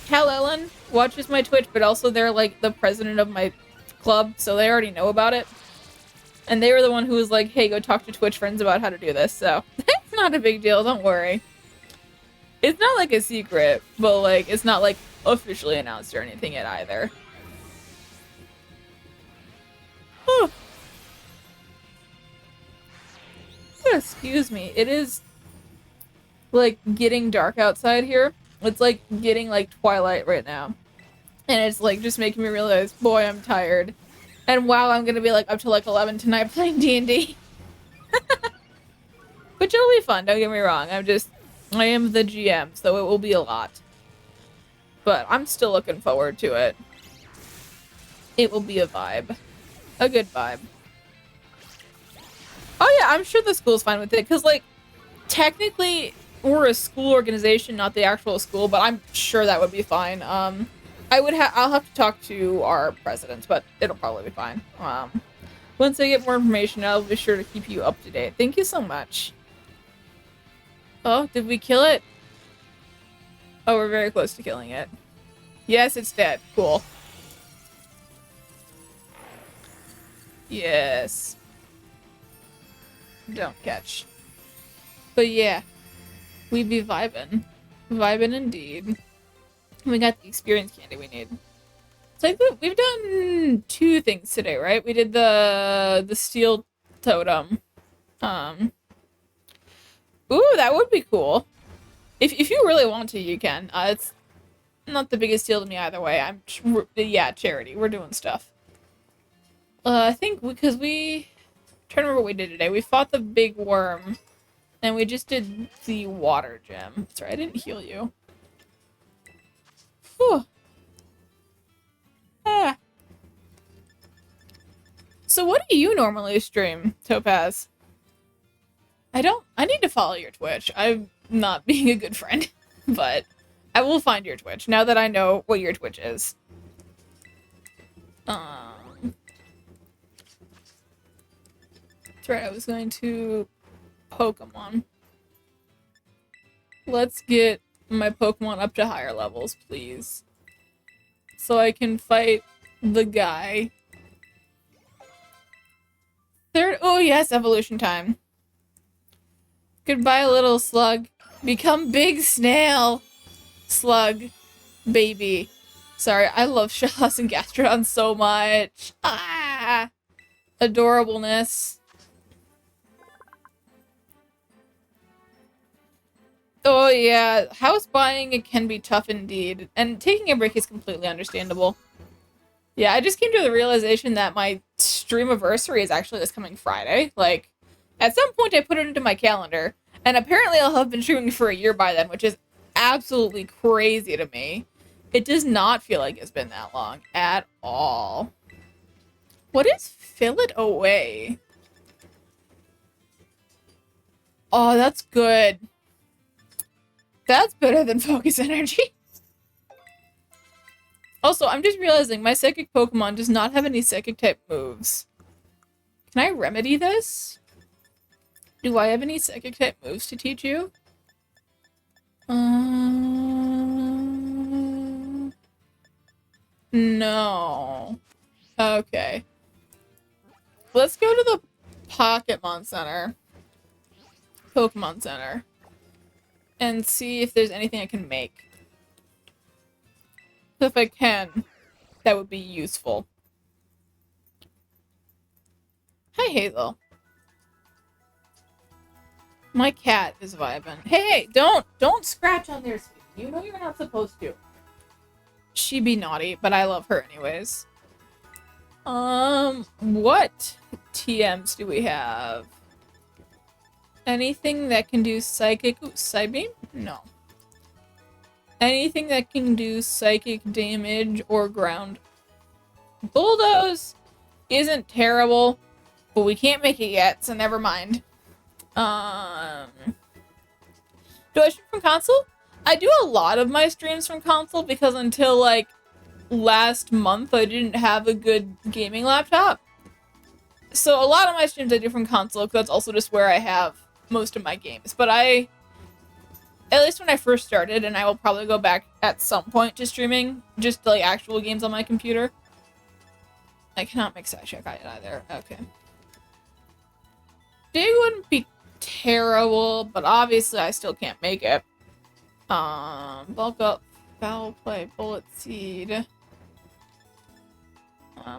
[SPEAKER 1] Cal Ellen watches my Twitch, but also they're like the president of my club, so they already know about it. And they were the one who was like, hey, go talk to Twitch friends about how to do this, so it's not a big deal, don't worry. It's not like a secret, but like, it's not like officially announced or anything yet either. Oh. Excuse me, it is like getting dark outside here. It's like getting like twilight right now. And it's like just making me realize, boy, I'm tired. And wow, I'm gonna be like up to like 11 tonight playing D&D. Which will be fun, don't get me wrong. I am the GM, so it will be a lot. But I'm still looking forward to it. It will be a vibe. A good vibe. Oh yeah, I'm sure the school's fine with it, because like, technically, we're a school organization, not the actual school, but I'm sure that would be fine. I'll have to talk to our president, but it'll probably be fine. Once I get more information, I'll be sure to keep you up to date. Thank you so much. Oh, did we kill it? Oh, we're very close to killing it. Yes, it's dead. Cool. Yes. Don't catch. But yeah, we be vibing. Vibing indeed. We got the experience candy we need. So I think we've done 2 things today, right? We did the steel totem. Ooh, that would be cool. If you really want to, you can. It's not the biggest deal to me either way. Yeah, charity. We're doing stuff. I think because I'm trying to remember what we did today. We fought the big worm, and we just did the water gem. Sorry, I didn't heal you. Whew. Ah. So what do you normally stream, Topaz? I need to follow your Twitch. I'm not being a good friend, but I will find your Twitch now that I know what your Twitch is. That's right, I was going to Pokemon. Let's get my Pokemon up to higher levels, please. So I can fight the guy. Oh yes, evolution time. Goodbye, little slug. Become big snail. Slug. Baby. Sorry, I love Shellos and Gastrodon so much. Ah! Adorableness. Oh yeah, house buying it can be tough indeed, and taking a break is completely understandable. Yeah, I just came to the realization that my streamiversary is actually this coming Friday. Like, at some point I put it into my calendar, and apparently I'll have been streaming for a year by then, which is absolutely crazy to me. It does not feel like it's been that long at all. What is Fill It Away? Oh, that's good. That's better than Focus Energy. Also, I'm just realizing my Psychic Pokemon does not have any Psychic-type moves. Can I remedy this? Do I have any Psychic-type moves to teach you? No. Okay. Let's go to the Pokemon Center. Pokemon Center. And see if there's anything I can make. If I can, that would be useful. Hi, Hazel. My cat is vibing. Hey, don't scratch on there, sweetie. You know you're not supposed to. She be naughty, but I love her anyways. What TMs do we have? Anything that can do psychic? Ooh, Psybeam? No. anything that can do psychic damage or ground. Bulldoze isn't terrible, but we can't make it yet, so never mind. Do I stream from console? I do a lot of my streams from console because until like last month I didn't have a good gaming laptop. So a lot of my streams I do from console because that's also just where I have most of my games. But at least when I first started, and I will probably go back at some point to streaming just like actual games on my computer. I cannot make side check either. Okay. Dig wouldn't be terrible, but obviously I still can't make it. Bulk up, foul play, bullet seed.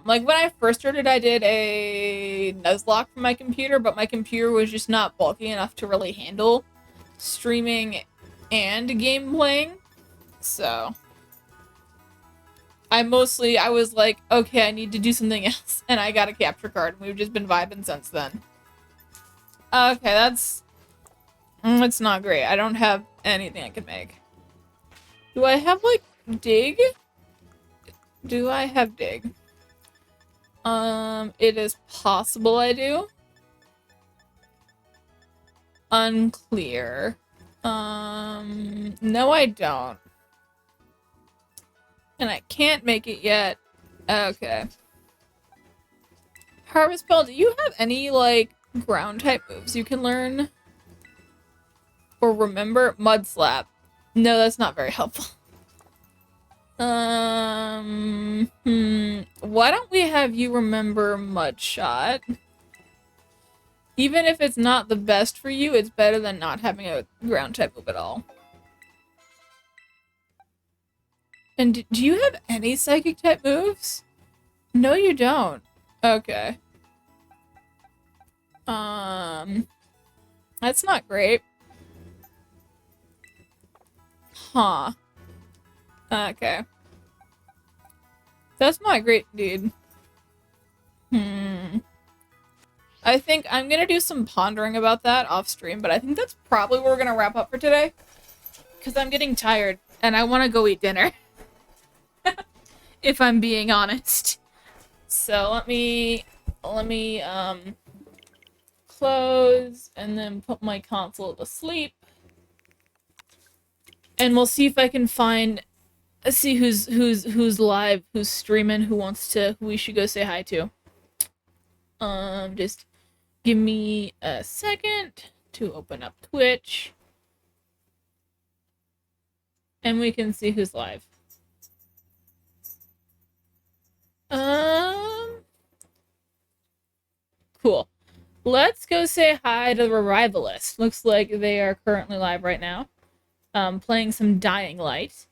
[SPEAKER 1] Like when I first started, I did a Nuzlocke for my computer, but my computer was just not bulky enough to really handle streaming and game playing. So I was like, okay, I need to do something else, and I got a capture card, and we've just been vibing since then. Okay, that's not great. I don't have anything I can make. Do I have, like, dig? Do I have dig? It is possible I do. Unclear. No I don't. And I can't make it yet. Okay. Harvest Bell, do you have any, like, ground type moves you can learn? Or remember? Mud Slap. No, that's not very helpful. Why don't we have you remember Mud Shot? Even if it's not the best for you, it's better than not having a ground type move at all. And do you have any psychic type moves? No, you don't. Okay. That's not great. Huh. Okay. That's not great, dude. I think I'm gonna do some pondering about that off stream, but I think that's probably where we're gonna wrap up for today. Because I'm getting tired, and I want to go eat dinner. If I'm being honest. So let me close and then put my console to sleep. And we'll see if I can see who's live, who's streaming, who we should go say hi to. Just give me a second to open up Twitch. And we can see who's live. Cool. Let's go say hi to the Revivalist. Looks like they are currently live right now. Playing some Dying Light.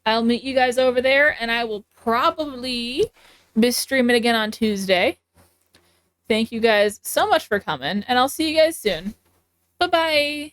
[SPEAKER 1] I'll meet you guys over there, and I will probably be streaming again on Tuesday. Thank you guys so much for coming, and I'll see you guys soon. Bye-bye!